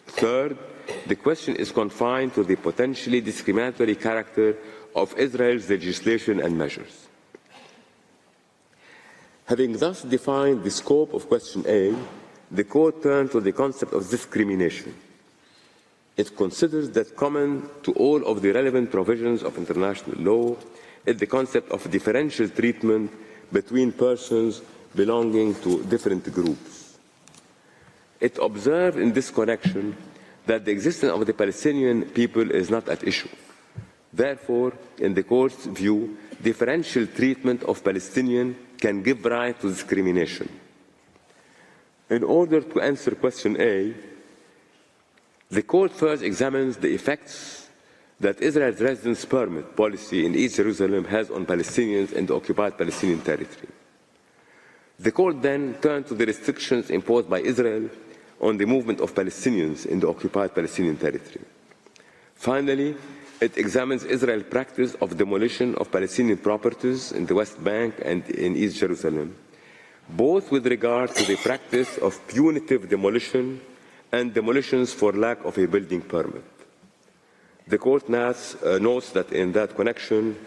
Third, the question is confined to the potentially discriminatory character of Israel's legislation and measures. Having thus defined the scope of question A, the Court turned to the concept of discrimination. It considers that common to all of the relevant provisions of international law is the concept of differential treatment between persons belonging to different groups. It observed in this connection that the existence of the Palestinian people is not at issue. Therefore, in the Court's view, differential treatment of Palestinians can give rise to discrimination. In order to answer question A, the Court first examines the effects that Israel's residence permit policy in East Jerusalem has on Palestinians in the occupied Palestinian territory. The Court then turned to the restrictions imposed by Israel on the movement of Palestinians in the occupied Palestinian territory. Finally, it examines Israel's practice of demolition of Palestinian properties in the West Bank and in East Jerusalem, both with regard to the practice of punitive demolition and demolitions for lack of a building permit. The court notes that in that connection,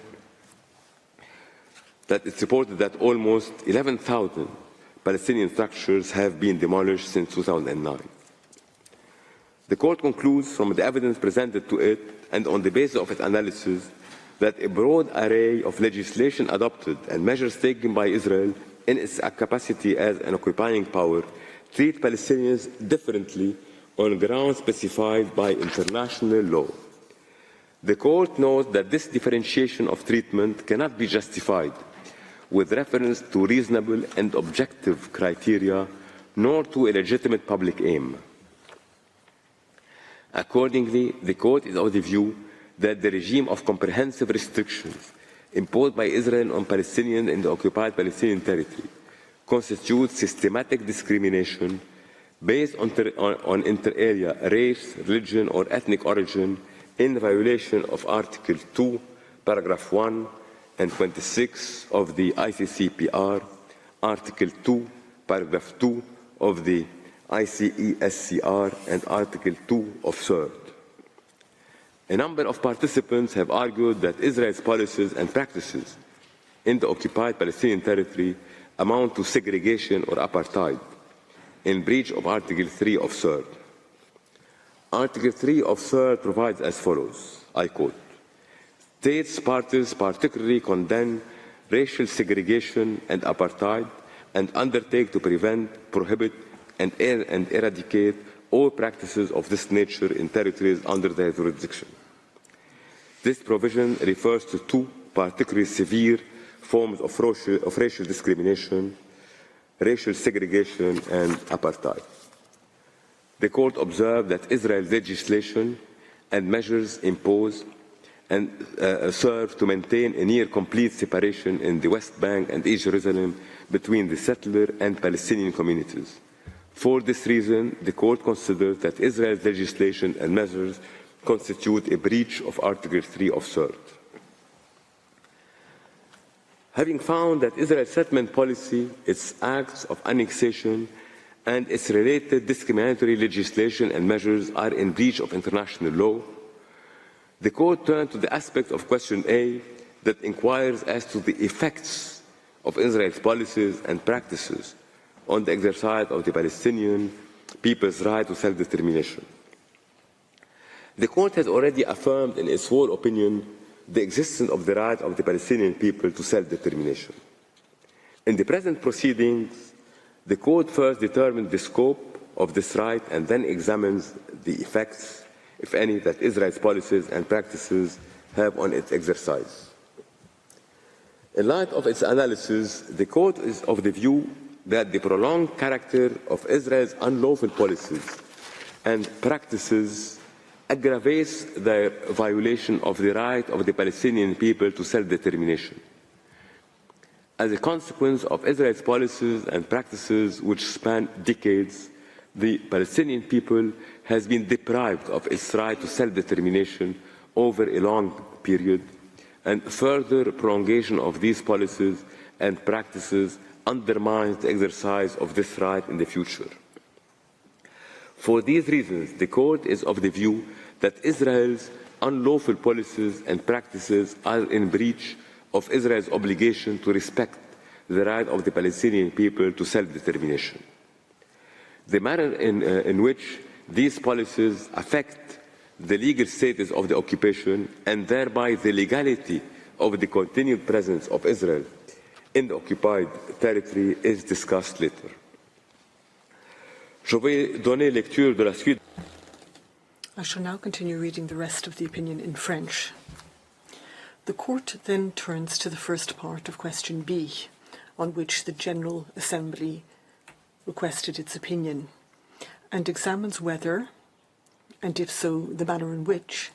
that it's reported that almost 11,000 Palestinian structures have been demolished since 2009. The court concludes from the evidence presented to it and on the basis of its analysis that a broad array of legislation adopted and measures taken by Israel in its capacity as an occupying power treat Palestinians differently on grounds specified by international law. The court notes that this differentiation of treatment cannot be justified with reference to reasonable and objective criteria, nor to a legitimate public aim. Accordingly, the court is of the view that the regime of comprehensive restrictions imposed by Israel on Palestinians in the occupied Palestinian territory constitutes systematic discrimination based on inter-area race, religion, or ethnic origin in violation of Article 2, Paragraph 1 and 26 of the ICCPR, Article 2, Paragraph 2 of the ICESCR, and Article 2 of CERT. A number of participants have argued that Israel's policies and practices in the occupied Palestinian territory amount to segregation or apartheid in breach of Article 3 of CERT. Article 3 of CERT provides as follows, I quote, "States parties particularly condemn racial segregation and apartheid and undertake to prevent, prohibit, and eradicate all practices of this nature in territories under their jurisdiction." This provision refers to two particularly severe forms of racial discrimination, racial segregation, and apartheid. The court observed that Israel's legislation and measures imposed and serve to maintain a near complete separation in the West Bank and East Jerusalem between the settler and Palestinian communities. For this reason, the court considers that Israel's legislation and measures constitute a breach of Article 3 of CERT. Having found that Israel's settlement policy, its acts of annexation, and its related discriminatory legislation and measures are in breach of international law, the court turned to the aspect of question A that inquires as to the effects of Israel's policies and practices on the exercise of the Palestinian people's right to self-determination. The court has already affirmed in its full opinion the existence of the right of the Palestinian people to self-determination. In the present proceedings, the court first determines the scope of this right and then examines the effects, if any, that Israel's policies and practices have on its exercise. In light of its analysis, the court is of the view that the prolonged character of Israel's unlawful policies and practices aggravates the violation of the right of the Palestinian people to self-determination. As a consequence of Israel's policies and practices which span decades, the Palestinian people has been deprived of its right to self-determination over a long period, and further prolongation of these policies and practices undermines the exercise of this right in the future. For these reasons, the court is of the view that Israel's unlawful policies and practices are in breach of Israel's obligation to respect the right of the Palestinian people to self-determination. The manner in which these policies affect the legal status of the occupation and thereby the legality of the continued presence of Israel in the occupied territory is discussed later. Je vais donner lecture de la suite. I shall now continue reading the rest of the opinion in French. The court then turns to the first part of question B, on which the General Assembly requested its opinion, and examines whether, and if so, the manner in which,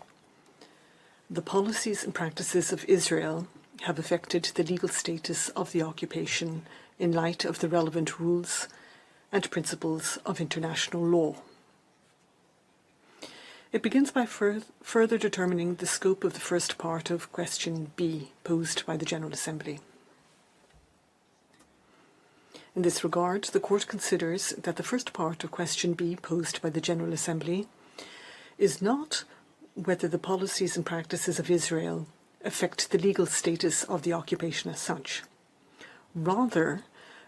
the policies and practices of Israel have affected the legal status of the occupation in light of the relevant rules and principles of international law. It begins by further determining the scope of the first part of question B posed by the General Assembly. In this regard, the Court considers that the first part of question B posed by the General Assembly is not whether the policies and practices of Israel affect the legal status of the occupation as such. Rather,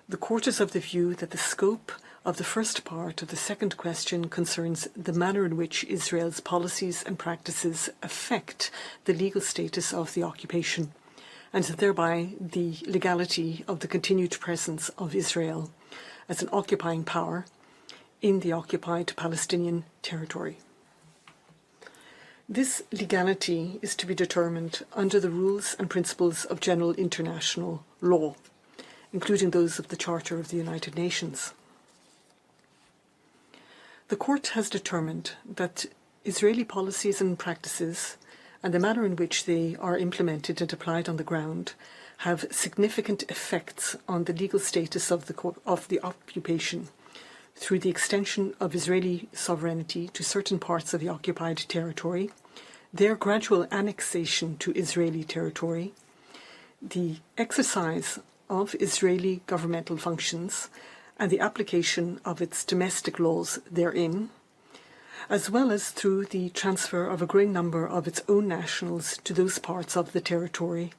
the Court is of the view that the scope of the first part of the second question concerns the manner in which Israel's policies and practices affect the legal status of the occupation, and thereby the legality of the continued presence of Israel as an occupying power in the occupied Palestinian territory. This legality is to be determined under the rules and principles of general international law, including those of the Charter of the United Nations. The Court has determined that Israeli policies and practices and the manner in which they are implemented and applied on the ground have significant effects on the legal status of the occupation through the extension of Israeli sovereignty to certain parts of the occupied territory, their gradual annexation to Israeli territory, the exercise of Israeli governmental functions and the application of its domestic laws therein, as well as through the transfer of a growing number of its own nationals to those parts of the territory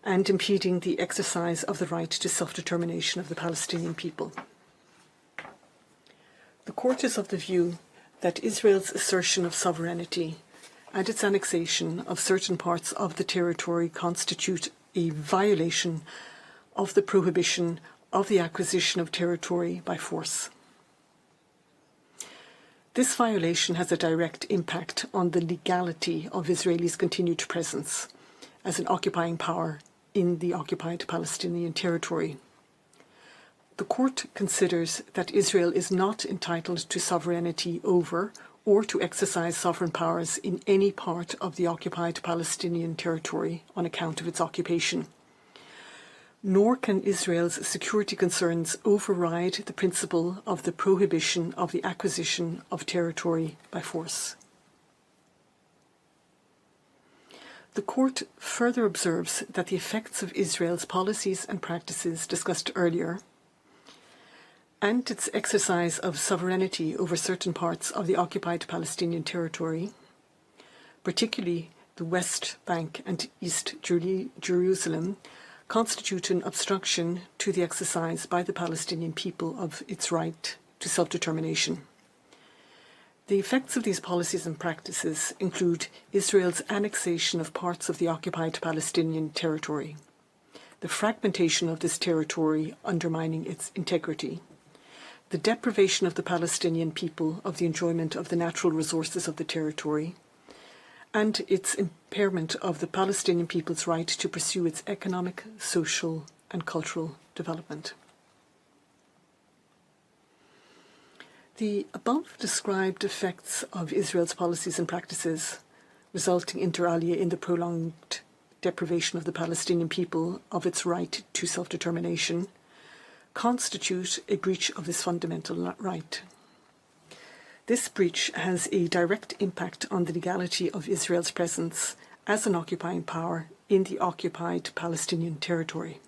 and impeding the exercise of the right to self-determination of the Palestinian people. The Court is of the view that Israel's assertion of sovereignty and its annexation of certain parts of the territory constitute a violation of the prohibition of the acquisition of territory by force. This violation has a direct impact on the legality of Israel's continued presence as an occupying power in the occupied Palestinian territory. The Court considers that Israel is not entitled to sovereignty over or to exercise sovereign powers in any part of the occupied Palestinian territory on account of its occupation. Nor can Israel's security concerns override the principle of the prohibition of the acquisition of territory by force. The Court further observes that the effects of Israel's policies and practices discussed earlier, and its exercise of sovereignty over certain parts of the occupied Palestinian territory, particularly the West Bank and East Jerusalem, constitute an obstruction to the exercise by the Palestinian people of its right to self-determination. The effects of these policies and practices include Israel's annexation of parts of the occupied Palestinian territory, the fragmentation of this territory undermining its integrity, the deprivation of the Palestinian people of the enjoyment of the natural resources of the territory, and its impairment of the Palestinian people's right to pursue its economic, social, and cultural development. The above described effects of Israel's policies and practices, resulting inter alia in the prolonged deprivation of the Palestinian people of its right to self-determination, constitute a breach of this fundamental right. This breach has a direct impact on the legality of Israel's presence as an occupying power in the occupied Palestinian territory.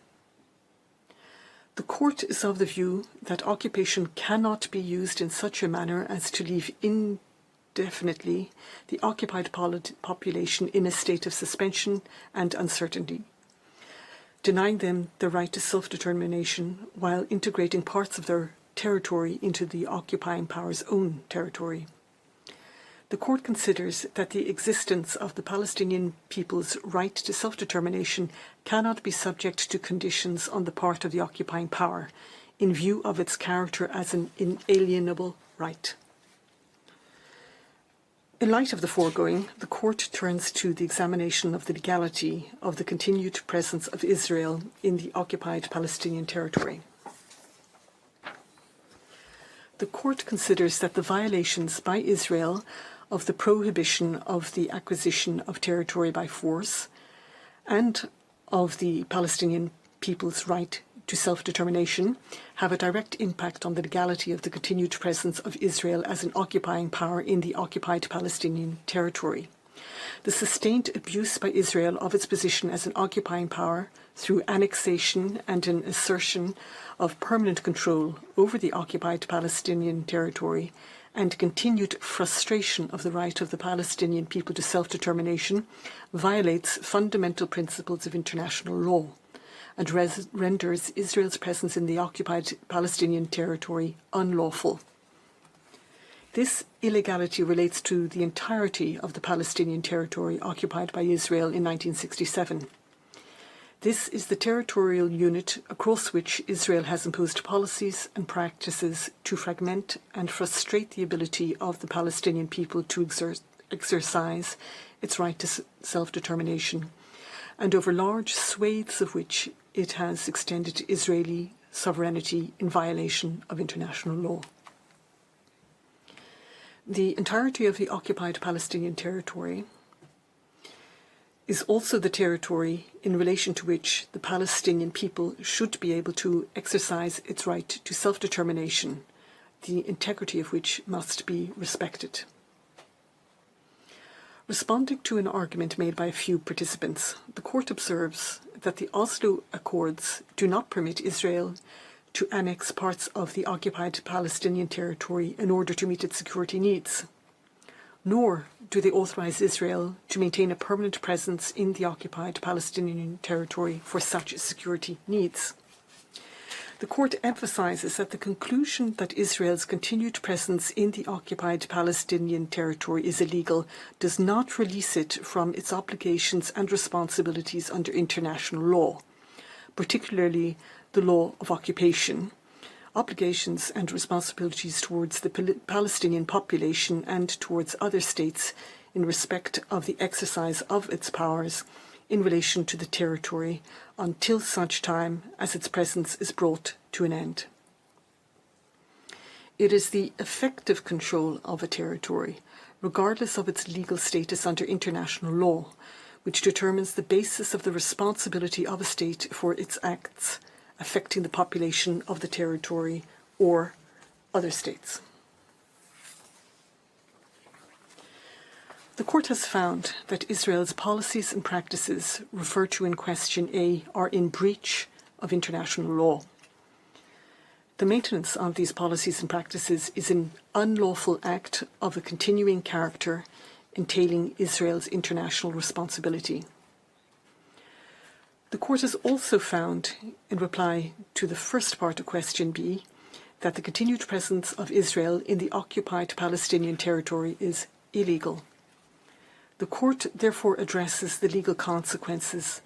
The Court is of the view that occupation cannot be used in such a manner as to leave indefinitely the occupied population in a state of suspension and uncertainty, denying them the right to self-determination while integrating parts of their territory into the occupying power's own territory. The Court considers that the existence of the Palestinian people's right to self-determination cannot be subject to conditions on the part of the occupying power, in view of its character as an inalienable right. In light of the foregoing, the Court turns to the examination of the legality of the continued presence of Israel in the occupied Palestinian territory. The Court considers that the violations by Israel of the prohibition of the acquisition of territory by force and of the Palestinian people's right to self-determination have a direct impact on the legality of the continued presence of Israel as an occupying power in the occupied Palestinian territory. The sustained abuse by Israel of its position as an occupying power through annexation and an assertion of permanent control over the occupied Palestinian territory and continued frustration of the right of the Palestinian people to self-determination violates fundamental principles of international law and renders Israel's presence in the occupied Palestinian territory unlawful. This illegality relates to the entirety of the Palestinian territory occupied by Israel in 1967. This is the territorial unit across which Israel has imposed policies and practices to fragment and frustrate the ability of the Palestinian people to exercise its right to self-determination, and over large swathes of which it has extended Israeli sovereignty in violation of international law. The entirety of the occupied Palestinian territory is also the territory in relation to which the Palestinian people should be able to exercise its right to self-determination, the integrity of which must be respected. Responding to an argument made by a few participants, the court observes that the Oslo Accords do not permit Israel to annex parts of the occupied Palestinian territory in order to meet its security needs, nor do they authorize Israel to maintain a permanent presence in the occupied Palestinian territory for such security needs. The court emphasizes that the conclusion that Israel's continued presence in the occupied Palestinian territory is illegal does not release it from its obligations and responsibilities under international law, particularly the law of occupation, obligations and responsibilities towards the Palestinian population and towards other states in respect of the exercise of its powers in relation to the territory until such time as its presence is brought to an end. It is the effective control of a territory, regardless of its legal status under international law, which determines the basis of the responsibility of a state for its acts affecting the population of the territory or other states. The court has found that Israel's policies and practices referred to in question A are in breach of international law. The maintenance of these policies and practices is an unlawful act of a continuing character entailing Israel's international responsibility. The court has also found, in reply to the first part of question B, that the continued presence of Israel in the occupied Palestinian territory is illegal. The court therefore addresses the legal consequences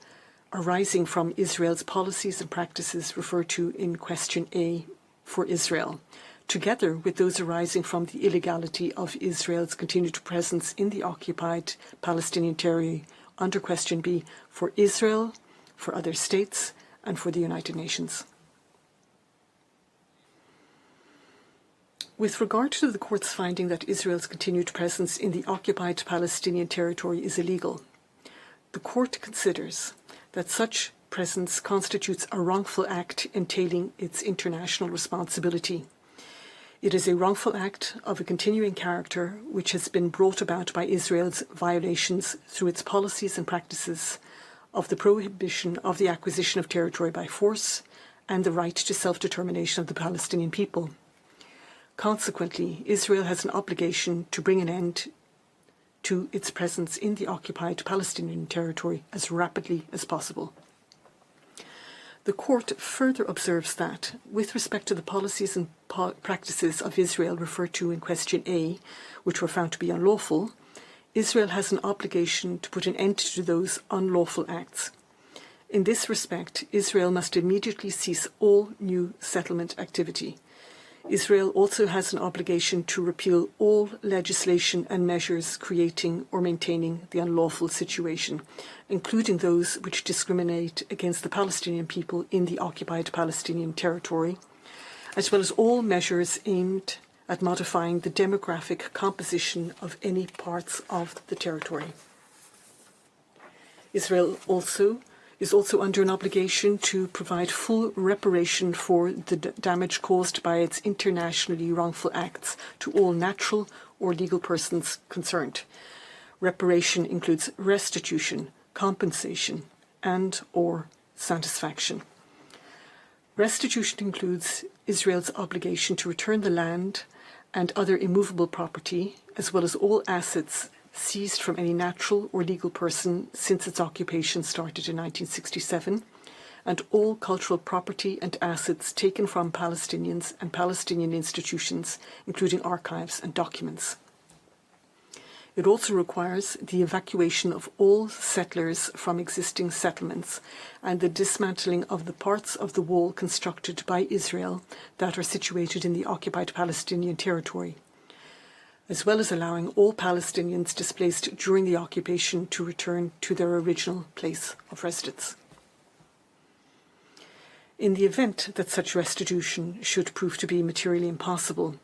arising from Israel's policies and practices referred to in question A for Israel, together with those arising from the illegality of Israel's continued presence in the occupied Palestinian territory under question B for Israel, for other states, and for the United Nations. With regard to the court's finding that Israel's continued presence in the occupied Palestinian territory is illegal, the court considers that such presence constitutes a wrongful act entailing its international responsibility. It is a wrongful act of a continuing character which has been brought about by Israel's violations through its policies and practices of the prohibition of the acquisition of territory by force and the right to self-determination of the Palestinian people. Consequently, Israel has an obligation to bring an end to its presence in the occupied Palestinian territory as rapidly as possible. The court further observes that, with respect to the policies and practices of Israel referred to in question A, which were found to be unlawful, Israel has an obligation to put an end to those unlawful acts. In this respect, Israel must immediately cease all new settlement activity. Israel also has an obligation to repeal all legislation and measures creating or maintaining the unlawful situation, including those which discriminate against the Palestinian people in the occupied Palestinian territory, as well as all measures aimed at modifying the demographic composition of any parts of the territory. Israel also is also under an obligation to provide full reparation for the damage caused by its internationally wrongful acts to all natural or legal persons concerned. Reparation includes restitution, compensation, and/or satisfaction. Restitution includes Israel's obligation to return the land and other immovable property, as well as all assets seized from any natural or legal person since its occupation started in 1967, and all cultural property and assets taken from Palestinians and Palestinian institutions, including archives and documents. It also requires the evacuation of all settlers from existing settlements and the dismantling of the parts of the wall constructed by Israel that are situated in the occupied Palestinian territory, as well as allowing all Palestinians displaced during the occupation to return to their original place of residence. In the event that such restitution should prove to be materially impossible,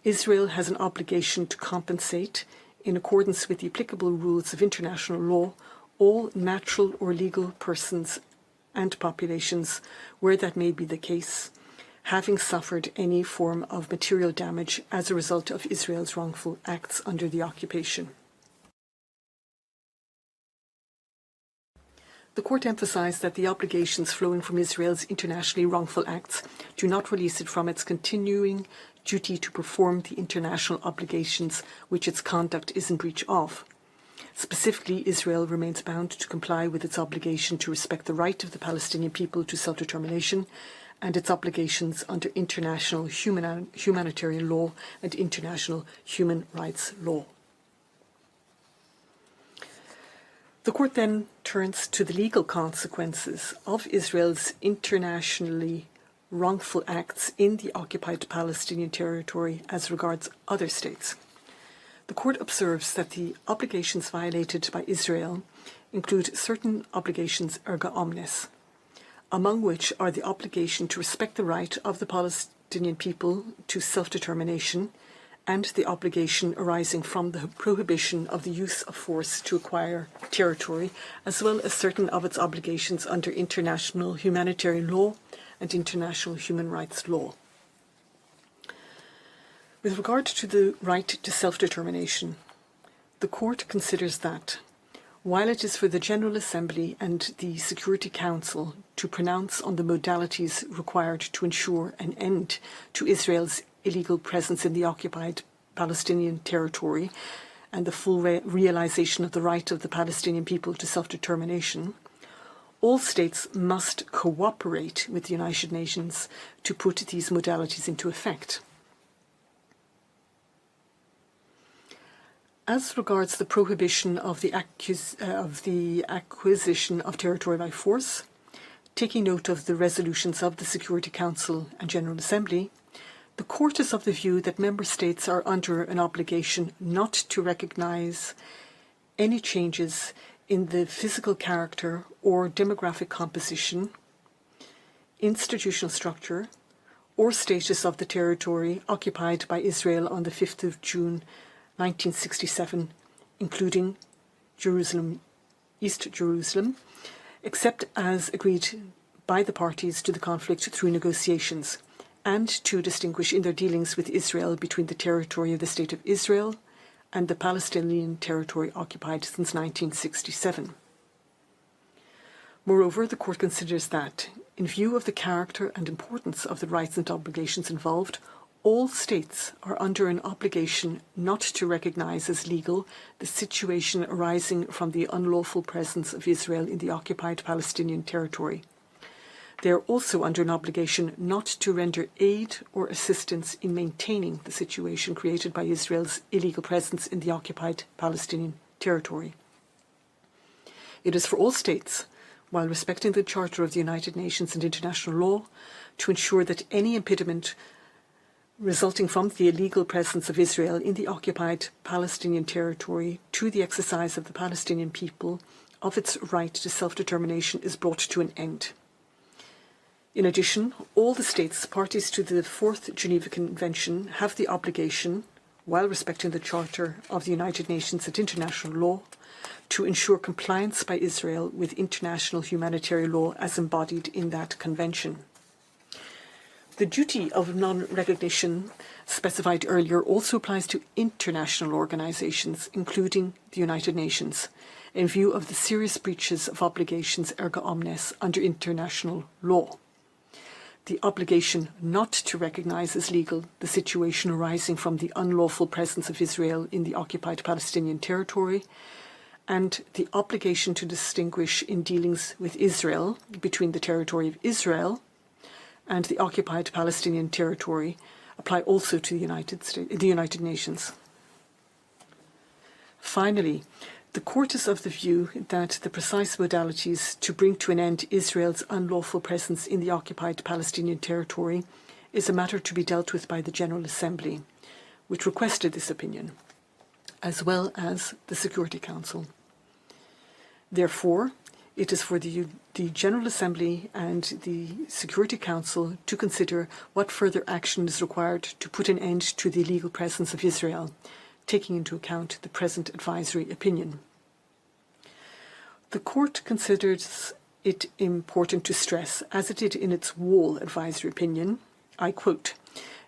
Israel has an obligation to compensate, in accordance with the applicable rules of international law, all natural or legal persons and populations, where that may be the case, having suffered any form of material damage as a result of Israel's wrongful acts under the occupation. The Court emphasised that the obligations flowing from Israel's internationally wrongful acts do not release it from its continuing duty to perform the international obligations which its conduct is in breach of. Specifically, Israel remains bound to comply with its obligation to respect the right of the Palestinian people to self-determination and its obligations under international humanitarian law and international human rights law. The Court then turns to the legal consequences of Israel's internationally wrongful acts in the occupied Palestinian territory as regards other states. The Court observes that the obligations violated by Israel include certain obligations erga omnes, among which are the obligation to respect the right of the Palestinian people to self-determination and the obligation arising from the prohibition of the use of force to acquire territory, as well as certain of its obligations under international humanitarian law and international human rights law. With regard to the right to self-determination, the Court considers that, while it is for the General Assembly and the Security Council to pronounce on the modalities required to ensure an end to Israel's illegal presence in the occupied Palestinian territory and the full realization of the right of the Palestinian people to self-determination, all states must cooperate with the United Nations to put these modalities into effect. As regards the prohibition of the acquisition of territory by force, taking note of the resolutions of the Security Council and General Assembly, the Court is of the view that Member States are under an obligation not to recognise any changes in the physical character or demographic composition, institutional structure, or status of the territory occupied by Israel on the 5th of June 1967, including Jerusalem, East Jerusalem, except as agreed by the parties to the conflict through negotiations, and to distinguish in their dealings with Israel between the territory of the State of Israel and the Palestinian territory occupied since 1967. Moreover, the Court considers that, in view of the character and importance of the rights and obligations involved, all states are under an obligation not to recognise as legal the situation arising from the unlawful presence of Israel in the occupied Palestinian territory. They are also under an obligation not to render aid or assistance in maintaining the situation created by Israel's illegal presence in the occupied Palestinian territory. It is for all states, while respecting the Charter of the United Nations and international law, to ensure that any impediment resulting from the illegal presence of Israel in the occupied Palestinian territory to the exercise of the Palestinian people of its right to self-determination is brought to an end. In addition, all the states parties to the Fourth Geneva Convention have the obligation, while respecting the Charter of the United Nations and international law, to ensure compliance by Israel with international humanitarian law as embodied in that convention. The duty of non-recognition specified earlier also applies to international organisations, including the United Nations, in view of the serious breaches of obligations erga omnes under international law. The obligation not to recognise as legal the situation arising from the unlawful presence of Israel in the occupied Palestinian territory, and the obligation to distinguish in dealings with Israel between the territory of Israel and the occupied Palestinian territory apply also to the United Nations. Finally, the Court is of the view that the precise modalities to bring to an end Israel's unlawful presence in the occupied Palestinian territory is a matter to be dealt with by the General Assembly, which requested this opinion, as well as the Security Council. Therefore, it is for the General Assembly and the Security Council to consider what further action is required to put an end to the illegal presence of Israel, taking into account the present advisory opinion. The Court considers it important to stress, as it did in its Wall advisory opinion, I quote,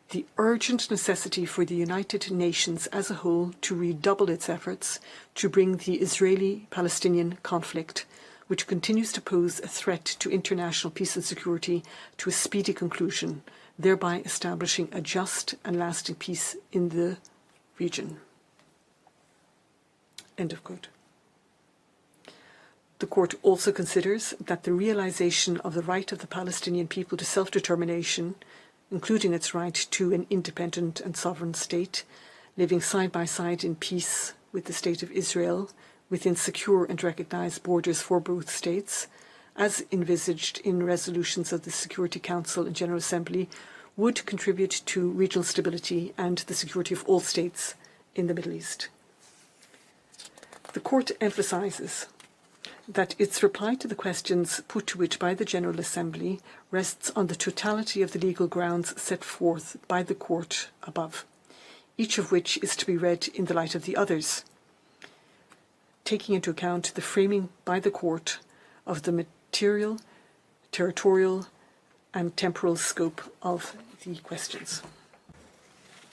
"the urgent necessity for the United Nations as a whole to redouble its efforts to bring the Israeli-Palestinian conflict, which continues to pose a threat to international peace and security, to a speedy conclusion, thereby establishing a just and lasting peace in the region." End of quote. The Court also considers that the realisation of the right of the Palestinian people to self-determination, including its right to an independent and sovereign state, living side by side in peace with the State of Israel, within secure and recognised borders for both states, as envisaged in resolutions of the Security Council and General Assembly, would contribute to regional stability and the security of all states in the Middle East. The Court emphasises that its reply to the questions put to it by the General Assembly rests on the totality of the legal grounds set forth by the Court above, each of which is to be read in the light of the others, taking into account the framing by the Court of the material, territorial and temporal scope of the questions.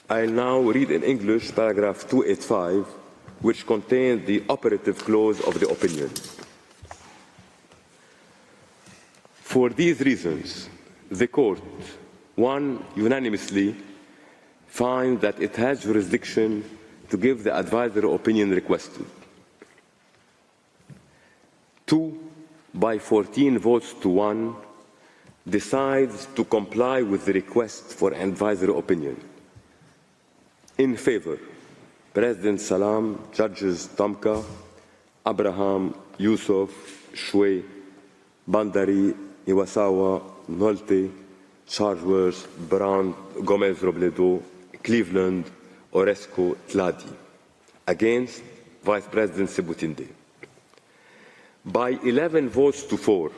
I'll now read in English paragraph 285, which contains the operative clause of the opinion. For these reasons, the Court, 1, unanimously finds that it has jurisdiction to give the advisory opinion requested. 2, by 14 votes to 1, decides to comply with the request for an advisory opinion. In favor, President Salam, Judges Tamka, Abraham, Yusuf, Shway, Bandari, Iwasawa, Nolte, Chargeworth, Brand, Gomez-Robledo, Cleveland, Oresco, Tladi. Against, Vice President Sebutinde. By 11 votes to 4,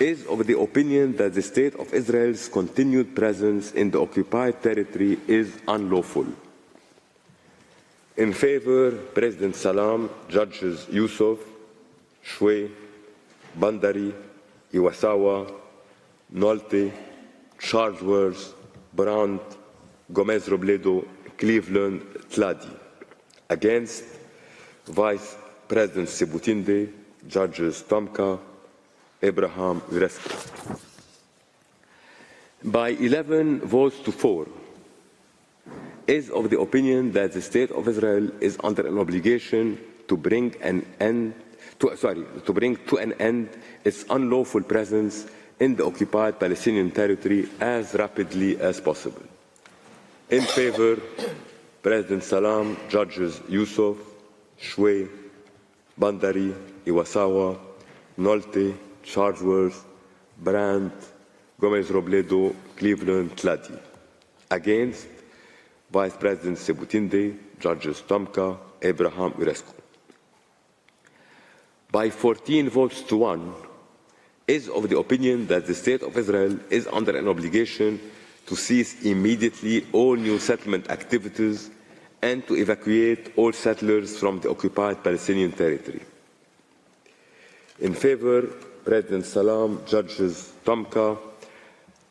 is of the opinion that the State of Israel's continued presence in the occupied territory is unlawful. In favor, President Salam, Judges Yusuf, Shway, Bandari, Iwasawa, Nolte, Chargeworth, Brand, Gomez-Robledo, Cleveland, Tladi. Against, Vice President Sebutinde, Judges Tamka, Abraham, Uresco. By 11 votes to 4, is of the opinion that the State of Israel is under an obligation to bring to an end its unlawful presence in the occupied Palestinian territory as rapidly as possible. In favor, President Salam, Judges Yusuf, Shway, Bandari, Iwasawa, Nolte, Chargeworth, Brand, Gomez-Robledo, Cleveland, Tladi. Against, Vice President Sebutinde, Judges Tamka, Abraham, Uresco. By 14 votes to 1, is of the opinion that the State of Israel is under an obligation to cease immediately all new settlement activities and to evacuate all settlers from the occupied Palestinian territory. In favor, President Salam, Judges Tomka,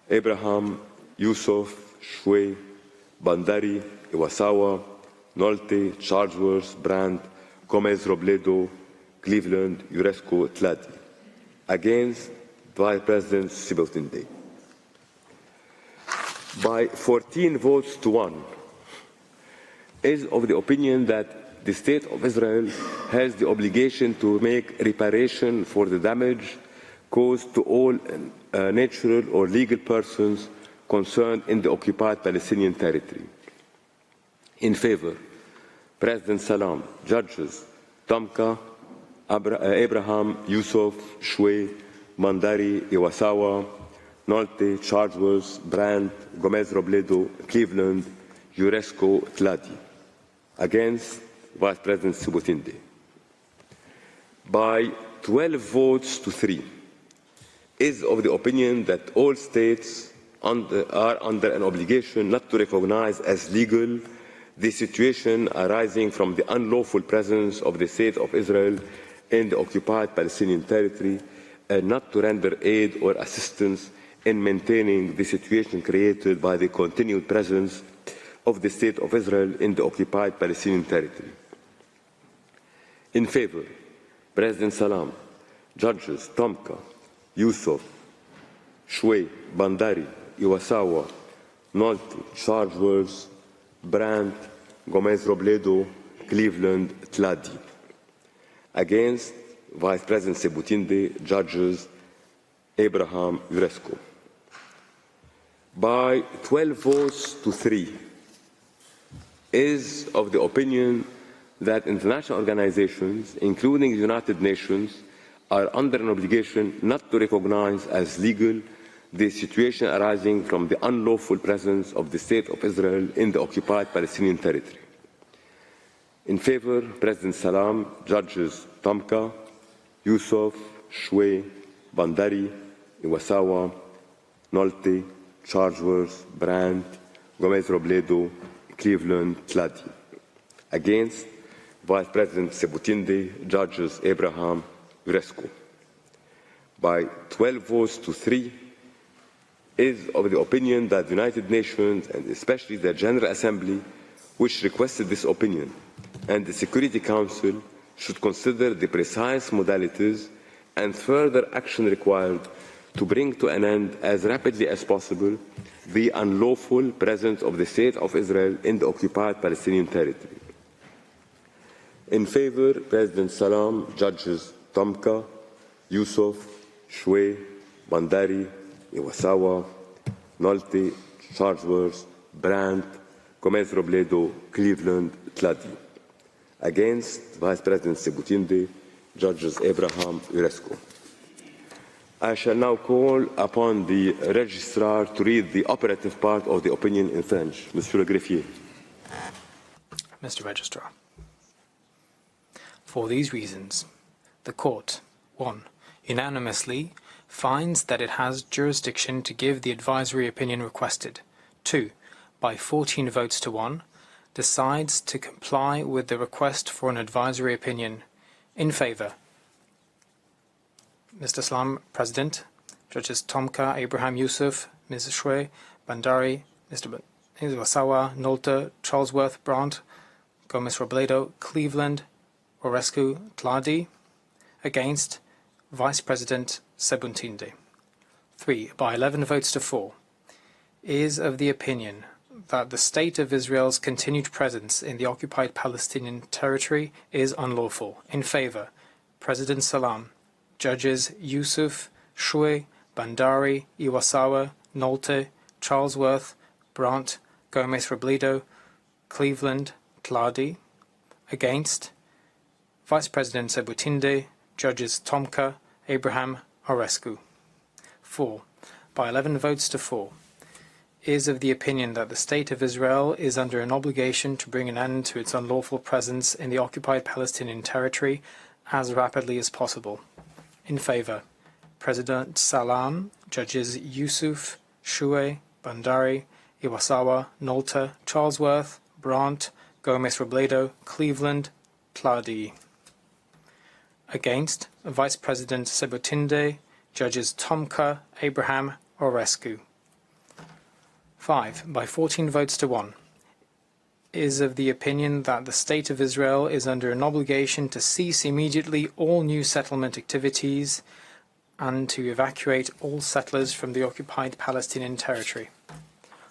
Abraham, Yusuf, Shway, Bandari, Iwasawa, Nolte, Charlesworth, Brand, Gomez Robledo, Cleveland, Uresco, Tladi. Against, Vice President Sibotinde. By 14 votes to 1, is of the opinion that the State of Israel has the obligation to make reparation for the damage caused to all natural or legal persons concerned in the occupied Palestinian territory. In favor, President Salam, Judges Tomka, Abraham, Yusuf, Shway, Mandari, Iwasawa, Nolte, Charlesworth, Brand, Gomez Robledo, Cleveland, Uresco, Tladi. Against, Vice President Sibotinde. By 12 votes to 3, is of the opinion that all states are under an obligation not to recognize as legal the situation arising from the unlawful presence of the State of Israel in the occupied Palestinian territory and not to render aid or assistance in maintaining the situation created by the continued presence of the State of Israel in the occupied Palestinian territory. In favor, President Salam, Judges Tomka, Yusuf, Shway, Bandari, Iwasawa, Nolte, Charlesworth, Brand, Gomez Robledo, Cleveland, Tladi. Against, Vice President Sibotinde, Judges Abraham, Uresco. By 12 votes to 3, is of the opinion that international organizations, including the United Nations, are under an obligation not to recognize as legal the situation arising from the unlawful presence of the State of Israel in the occupied Palestinian territory. In favor, President Salam, Judges Tomka, Yusuf, Shway, Bandari, Iwasawa, Nolte, Charlesworth, Brand, Gomez Robledo, Cleveland, Tladi. Against, Vice President Sibotinde, Judges Abraham, Uresco. By 12 votes to 3, is of the opinion that the United Nations, and especially the General Assembly, which requested this opinion, and the Security Council should consider the precise modalities and further action required to bring to an end as rapidly as possible the unlawful presence of the State of Israel in the occupied Palestinian territory. In favor, President Salam, Judges Tomka, Yusuf, Shway, Bandari, Iwasawa, Nolte, Charlesworth, Brand, Gomez Robledo, Cleveland, Tladi. Against, Vice President Sibotinde, Judges Abraham, Uresco. I shall now call upon the Registrar to read the operative part of the opinion in French. Monsieur le Greffier. Mr. Registrar. For these reasons, the Court, 1. Unanimously finds that it has jurisdiction to give the advisory opinion requested. 2. By 14 votes to 1, decides to comply with the request for an advisory opinion. In favour, Mr. Salam, President, Judges Tomka, Abraham, Yusuf, Ms. Shway, Bandari, Mr. Iwasawa, Nolte, Charlesworth, Brandt, Gomez Robledo, Cleveland, Uresco, Tladi. Against, Vice President Sibotinde. 3. By 11 votes to 4, is of the opinion that the State of Israel's continued presence in the occupied Palestinian territory is unlawful. In favour, President Salam, Judges Yusuf, Shway, Bandari, Iwasawa, Nolte, Charlesworth, Brandt, Gomez Robledo, Cleveland, Tladi. Against, Vice President Sibotinde, Judges Tomka, Abraham, Uresco. 4. By 11 votes to 4, is of the opinion that the State of Israel is under an obligation to bring an end to its unlawful presence in the occupied Palestinian territory as rapidly as possible. In favour, President Salam, Judges Yusuf, Shway, Bandari, Iwasawa, Nolta, Charlesworth, Brandt, Gomez-Robledo, Cleveland, Claudi. Against, Vice President Sebutinde, Judges Tomka, Abraham, Orescu. 5. By 14 votes to 1. Is of the opinion that the State of Israel is under an obligation to cease immediately all new settlement activities and to evacuate all settlers from the occupied Palestinian territory.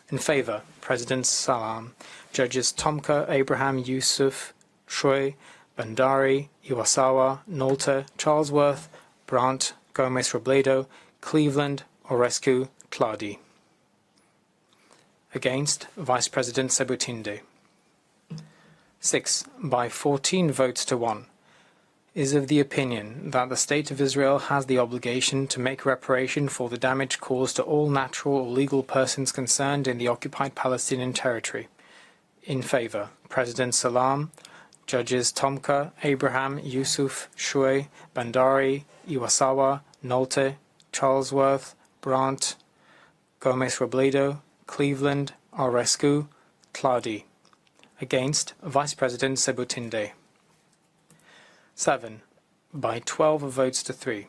In favour, President Salam, Judges Tomka, Abraham, Yusuf, Shui, Bandari, Iwasawa, Nolta, Charlesworth, Brandt, Gomez-Robledo, Cleveland, Orescu, Claudi. Against, Vice President Sebutinde. 6. By 14 votes to 1. Is of the opinion that the State of Israel has the obligation to make reparation for the damage caused to all natural or legal persons concerned in the occupied Palestinian territory. In favour, President Salam, Judges Tomka, Abraham, Yusuf, Shui, Bandari, Iwasawa, Nolte, Charlesworth, Brandt, Gomez-Robledo, Cleveland, Orescu, Claudi. Against, Vice President Sebutinde. 7. By 12 votes to 3.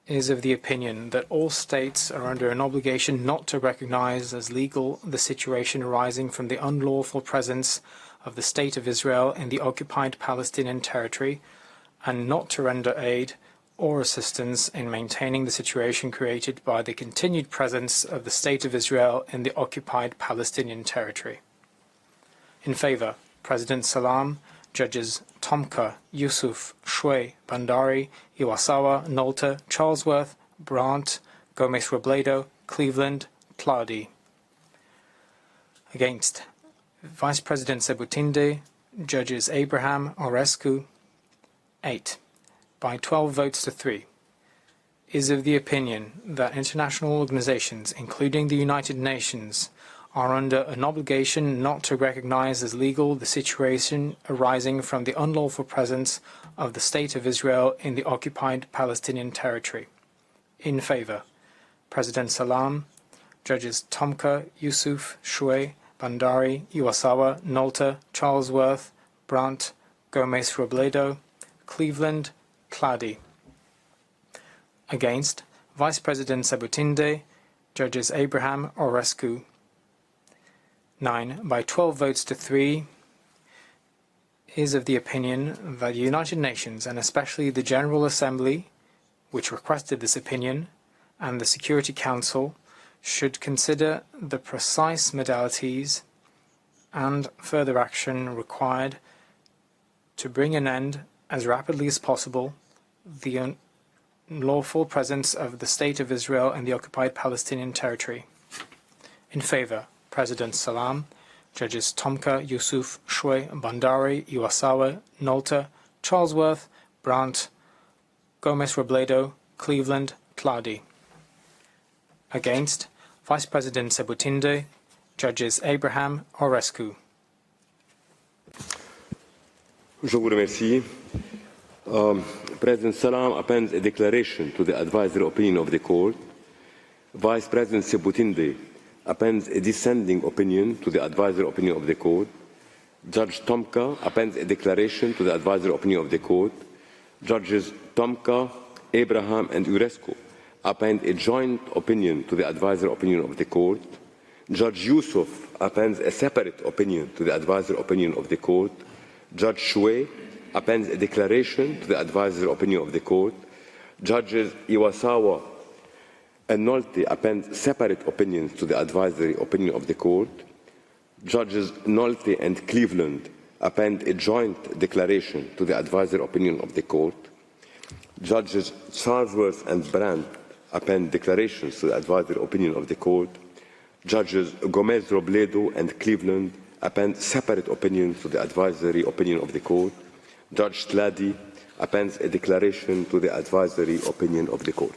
Is of the opinion that all states are under an obligation not to recognize as legal the situation arising from the unlawful presence of the State of Israel in the occupied Palestinian territory, and not to render aid or assistance in maintaining the situation created by the continued presence of the State of Israel in the occupied Palestinian territory. In favour, President Salam, Judges Tomka, Yusuf, Shui, Bandari, Iwasawa, Nolta, Charlesworth, Brandt, Gomez-Robledo, Cleveland, Claudi. Against, Vice President Sebutinde, Judges Abraham, Orescu. 8. By 12 votes to 3. Is of the opinion that international organizations, including the United Nations, are under an obligation not to recognize as legal the situation arising from the unlawful presence of the State of Israel in the occupied Palestinian territory. In favour, President Salam, Judges Tomka, Yusuf, Shui, Bandari, Iwasawa, Nolta, Charlesworth, Brandt, Gomez-Robledo, Cleveland, Claudi. Against, Vice President Sebutinde, Judges Abraham, Orescu. 9. By 12 votes to 3, is of the opinion that the United Nations, and especially the General Assembly, which requested this opinion, and the Security Council, should consider the precise modalities and further action required to bring an end, as rapidly as possible, the unlawful presence of the State of Israel in the occupied Palestinian territory. In favour, President Salam, Judges Tomka, Yusuf, Shui, Bandari, Iwasawa, Nolta, Charlesworth, Brandt, Gomez-Robledo, Cleveland, Claudi. Against, Vice President Sebutinde, Judges Abraham, Orescu. Je vous remercie. President Salam appends a declaration to the advisory opinion of the court. Vice President Sebutinde appends a dissenting opinion to the advisory opinion of the court. Judge Tomka appends a declaration to the advisory opinion of the court. Judges Tomka, Abraham, and Orescu append a joint opinion to the advisory opinion of the court. Judge Yusuf appends a separate opinion to the advisory opinion of the court. Judge Shui appends a declaration to the advisory opinion of the court. Judges Iwasawa and Nolte append separate opinions to the advisory opinion of the court. Judges Nolte and Cleveland append a joint declaration to the advisory opinion of the court. Judges Charlesworth and Brandt append declarations to the advisory opinion of the court. Judges Gomez-Robledo and Cleveland append separate opinions to the advisory opinion of the court. Judge Claudi appends a declaration to the advisory opinion of the court.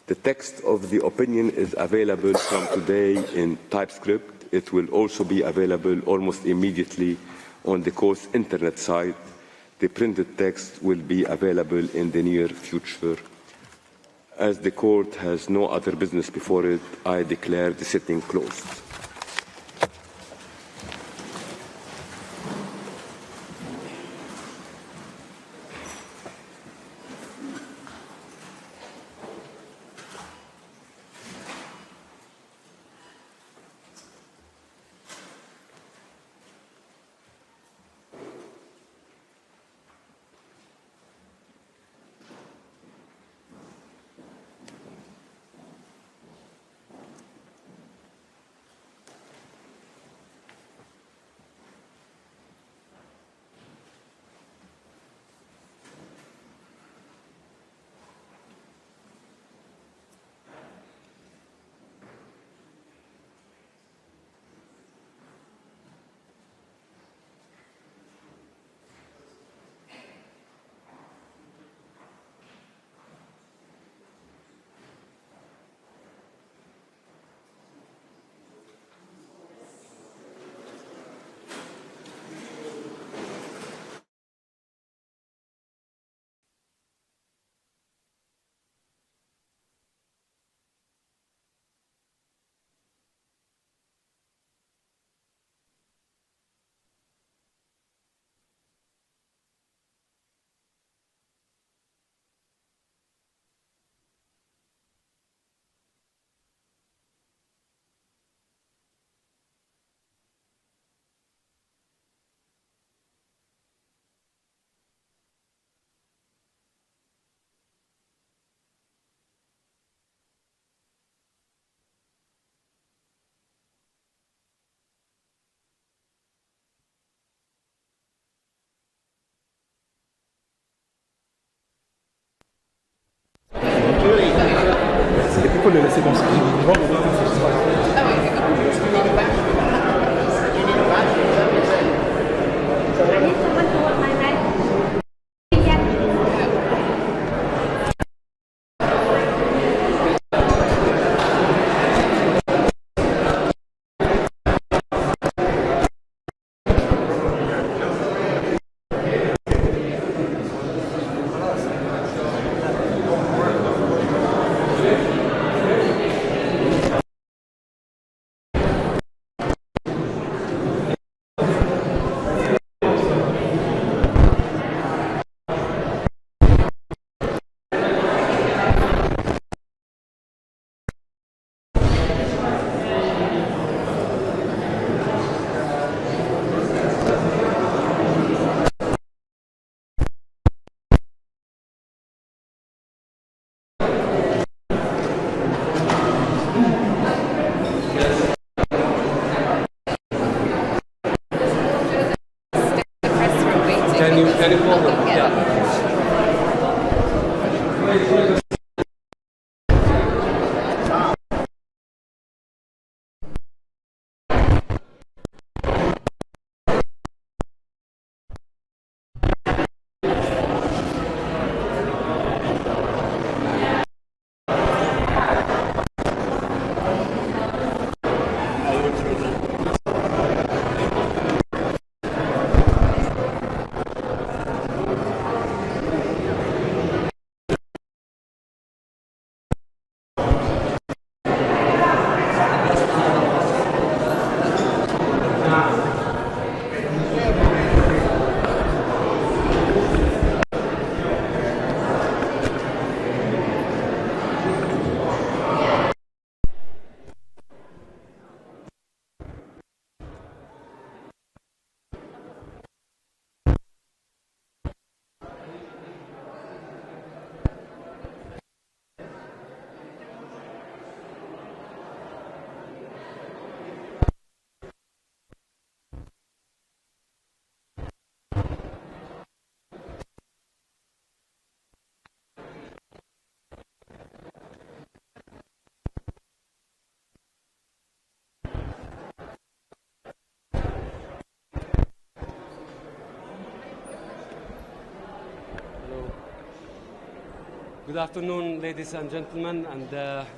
The text of the opinion is available from today in TypeScript. It will also be available almost immediately on the court's internet site. The printed text will be available in the near future. As the court has no other business before it, I declare the sitting closed. Faut le laisser comme ça. Can you forward? Yeah. Good afternoon, ladies and gentlemen, and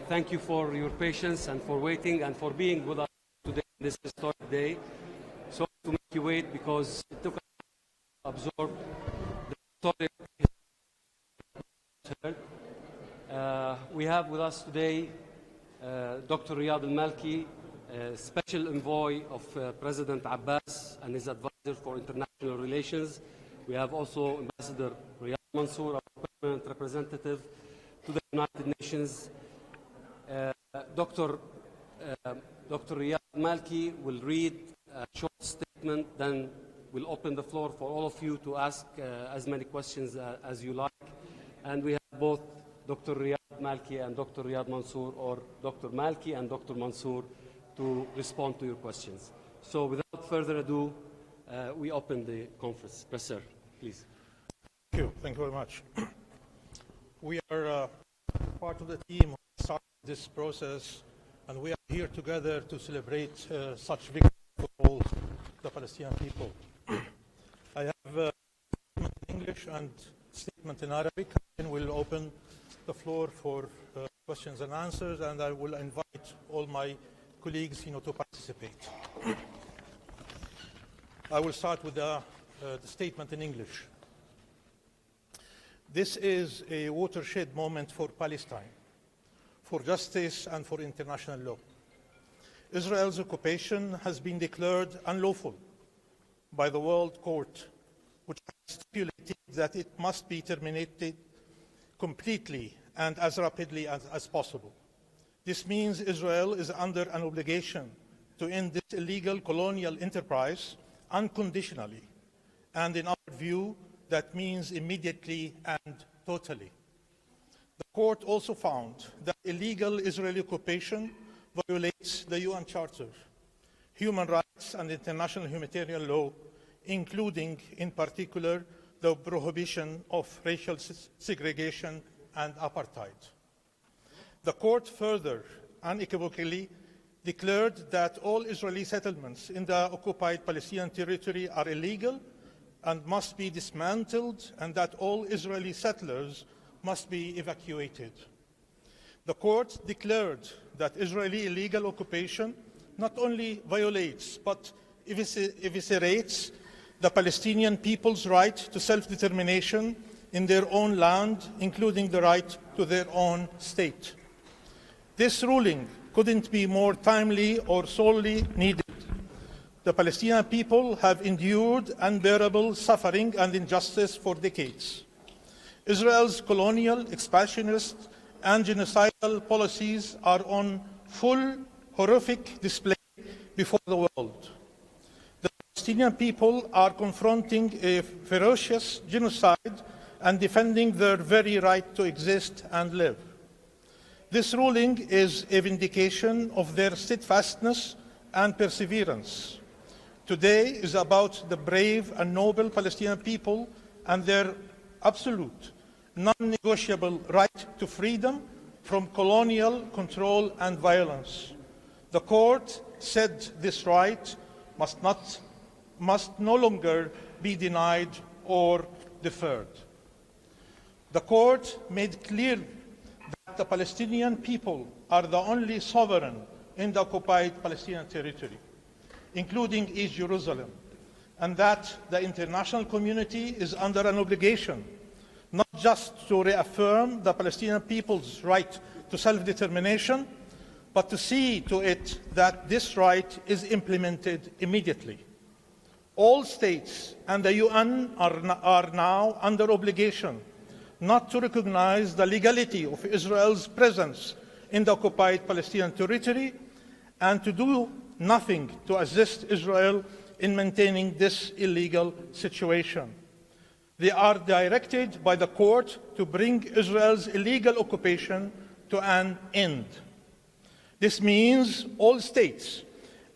thank you for your patience and for waiting and for being with us today on this historic day. So to make you wait because it took us to absorb the historic. We have with us today Dr. Riyad al-Malki, Special Envoy of President Abbas and his advisor for international relations. We have also Ambassador Riyad Mansour, our permanent representative to the United Nations. Dr. Riyad al-Malki will read a short statement, then we'll open the floor for all of you to ask as many questions as you like. And we have both Dr. Riyad Malki and Dr. Riyad Mansour, or Dr. Malki and Dr. Mansour, to respond to your questions. So without further ado, we open the conference. Yes, sir, please. Thank you very much. We are part of the team who started this process, and we are here together to celebrate such victory for all the Palestinian people. I have a statement in English and statement in Arabic, and we'll open the floor for questions and answers, and I will invite all my colleagues to participate. I will start with the statement in English. This is a watershed moment for Palestine, for justice and for international law. Israel's occupation has been declared unlawful by the World Court, which has stipulated that it must be terminated completely and as rapidly as possible. This means Israel is under an obligation to end this illegal colonial enterprise unconditionally, and in our view, that means immediately and totally. The court also found that illegal Israeli occupation violates the UN Charter, human rights and international humanitarian law, including, in particular, the prohibition of racial segregation and apartheid. The court further unequivocally declared that all Israeli settlements in the occupied Palestinian territory are illegal and must be dismantled, and that all Israeli settlers must be evacuated. The court declared that Israeli illegal occupation not only violates but eviscerates the Palestinian people's right to self-determination in their own land, including the right to their own state. This ruling couldn't be more timely or sorely needed. The Palestinian people have endured unbearable suffering and injustice for decades. Israel's colonial, expansionist, and genocidal policies are on full horrific display before the world. The Palestinian people are confronting a ferocious genocide and defending their very right to exist and live. This ruling is a vindication of their steadfastness and perseverance. Today is about the brave and noble Palestinian people and their absolute, non-negotiable right to freedom from colonial control and violence. The court said this right must no longer be denied or deferred. The court made clear that the Palestinian people are the only sovereign in the occupied Palestinian territory, including East Jerusalem, and that the international community is under an obligation not just to reaffirm the Palestinian people's right to self-determination, but to see to it that this right is implemented immediately. All states and the UN are now under obligation not to recognize the legality of Israel's presence in the occupied Palestinian territory and to do nothing to assist Israel in maintaining this illegal situation. They are directed by the court to bring Israel's illegal occupation to an end. This means all states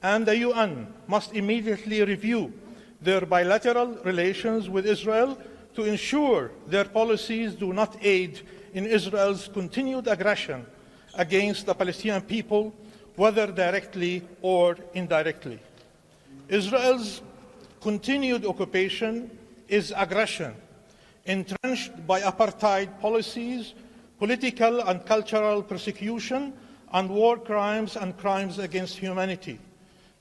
and the UN must immediately review their bilateral relations with Israel to ensure their policies do not aid in Israel's continued aggression against the Palestinian people, whether directly or indirectly. Israel's continued occupation is aggression, entrenched by apartheid policies, political and cultural persecution, and war crimes and crimes against humanity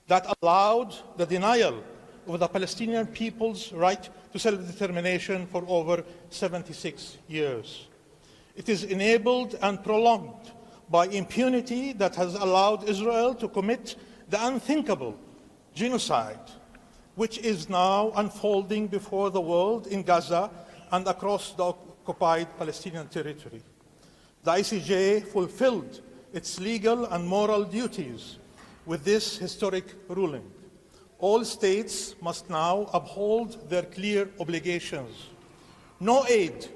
that allowed the denial of the Palestinian people's right to self-determination for over 76 years. It is enabled and prolonged by impunity that has allowed Israel to commit the unthinkable genocide, which is now unfolding before the world in Gaza and across the occupied Palestinian territory. The ICJ fulfilled its legal and moral duties with this historic ruling. All states must now uphold their clear obligations. No aid,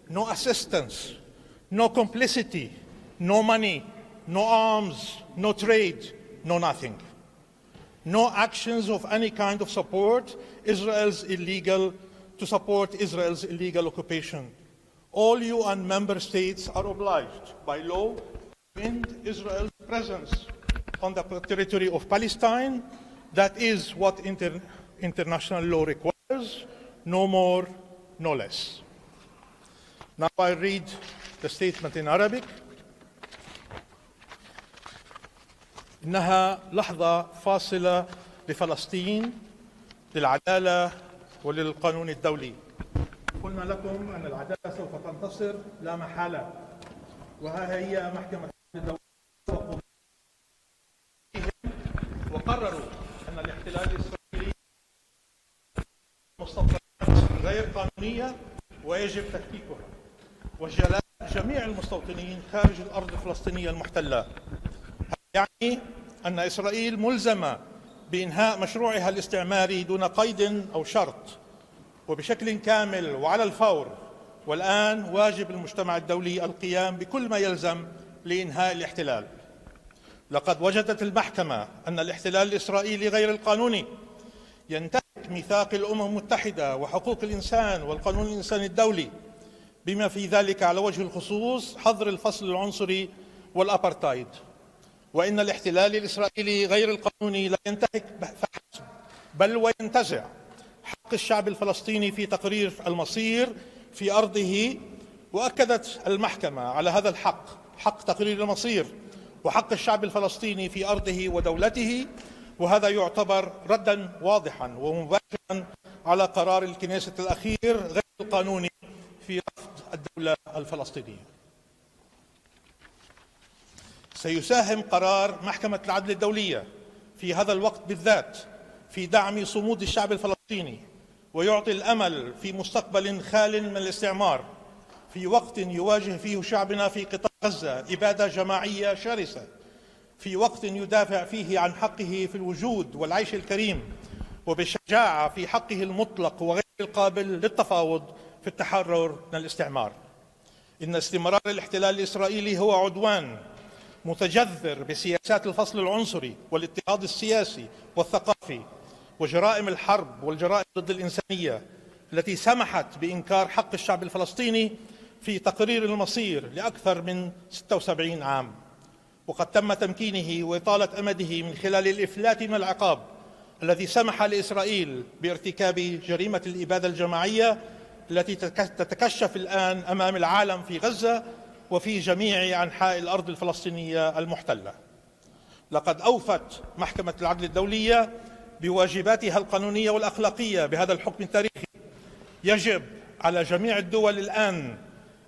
no assistance, no complicity, no money, no arms, no trade, no nothing. No actions of any kind of support to support Israel's illegal occupation. All UN member states are obliged by law to end Israel's presence on the territory of Palestine. That is what international law requires, no more, no less. Now I read the statement in Arabic. إنها لحظة فاصلة لفلسطين للعدالة وللقانون الدولي. قلنا لكم أن العدالة سوف تنتصر لا محالة، وها هي محكمة الدولة وقرروا أن الاحتلال الإسرائيلي مستوطنات غير قانونية ويجب تفكيكها وجلاء جميع المستوطنين خارج الأرض الفلسطينية المحتلة. يعني أن إسرائيل ملزمة بإنهاء مشروعها الاستعماري دون قيد أو شرط وبشكل كامل وعلى الفور، والآن واجب المجتمع الدولي القيام بكل ما يلزم لإنهاء الاحتلال. لقد وجدت المحكمة أن الاحتلال الإسرائيلي غير القانوني ينتهك ميثاق الأمم المتحدة وحقوق الإنسان والقانون الإنساني الدولي، بما في ذلك على وجه الخصوص حظر الفصل العنصري والأبارتايد، وإن الاحتلال الإسرائيلي غير القانوني لا ينتهك فحسب بل وينتزع حق الشعب الفلسطيني في تقرير المصير في أرضه. وأكدت المحكمة على هذا الحق، حق تقرير المصير وحق الشعب الفلسطيني في أرضه ودولته، وهذا يعتبر ردا واضحا ومباشرا على قرار الكنيسة الأخير غير القانوني في رفض الدولة الفلسطينية. سيساهم قرار محكمة العدل الدولية في هذا الوقت بالذات في دعم صمود الشعب الفلسطيني، ويعطي الأمل في مستقبل خال من الاستعمار، في وقت يواجه فيه شعبنا في قطاع غزة إبادة جماعية شرسة، في وقت يدافع فيه عن حقه في الوجود والعيش الكريم، وبشجاعة في حقه المطلق وغير القابل للتفاوض في التحرر من الاستعمار. إن استمرار الاحتلال الإسرائيلي هو عدوان متجذر بسياسات الفصل العنصري والاضطهاد السياسي والثقافي وجرائم الحرب والجرائم ضد الإنسانية التي سمحت بإنكار حق الشعب الفلسطيني في تقرير المصير لأكثر من 76 عام، وقد تم تمكينه وإطالة أمده من خلال الإفلات من العقاب الذي سمح لإسرائيل بارتكاب جريمة الإبادة الجماعية التي تتكشف الآن أمام العالم في غزة وفي جميع أنحاء الأرض الفلسطينية المحتلة. لقد أوفت محكمة العدل الدولية بواجباتها القانونية والأخلاقية بهذا الحكم التاريخي. يجب على جميع الدول الآن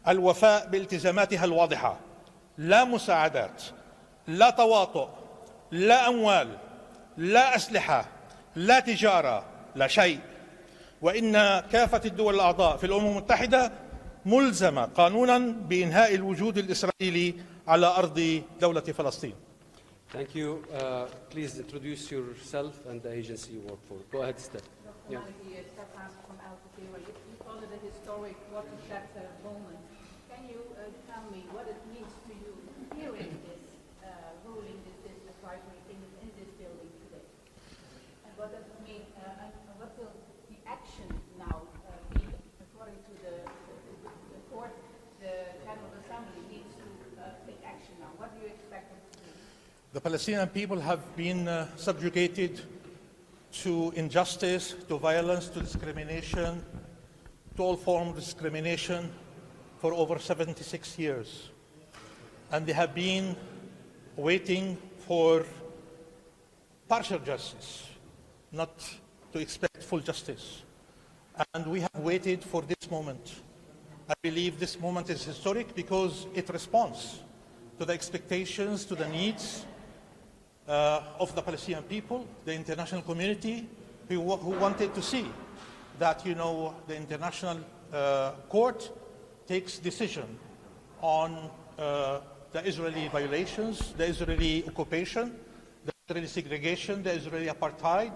الوفاء بالتزاماتها الواضحة: لا مساعدات، لا تواطؤ، لا أموال، لا أسلحة، لا تجارة، لا شيء. وإن كافة الدول الأعضاء في الأمم المتحدة ملزمة قانونا بإنهاء الوجود الإسرائيلي على أرض دولة فلسطين. Thank you. Please introduce yourself and the agency you work for. Go ahead, Steph. Yeah. You call it a historic watershed moment. Can you tell me what it means to you hearing this ruling, this advisory in this building today? And what does it mean? And what will the action now be? According to the court, the General Assembly needs to take action now. What do you expect them to do? The Palestinian people have been subjugated to injustice, to violence, to discrimination, to all forms of discrimination for over 76 years. And they have been waiting for partial justice, not to expect full justice. And we have waited for this moment. I believe this moment is historic because it responds to the expectations, to the needs of the Palestinian people, the international community, who wanted to see that, the international court takes decision on the Israeli violations, the Israeli occupation, the Israeli segregation, the Israeli apartheid,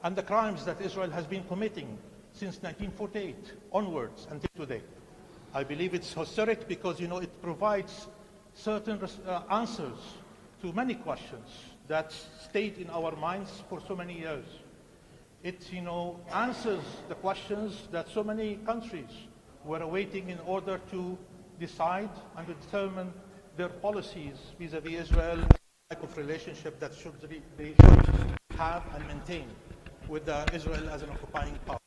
and the crimes that Israel has been committing since 1948 onwards until today. I believe it's historic because, it provides certain answers to many questions that stayed in our minds for so many years. It, answers the questions that so many countries were awaiting in order to decide and to determine their policies vis-à-vis Israel, and the type of relationship that they should have and maintain with Israel as an occupying power.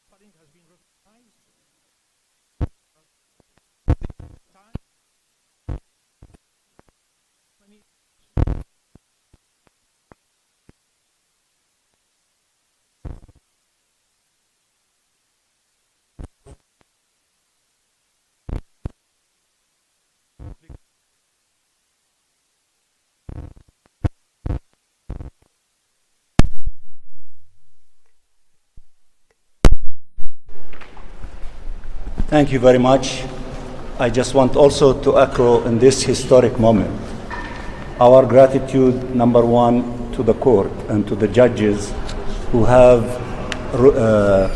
Suffering has been recognized. Thank you very much. I just want also to echo in this historic moment our gratitude, number one, to the court and to the judges who have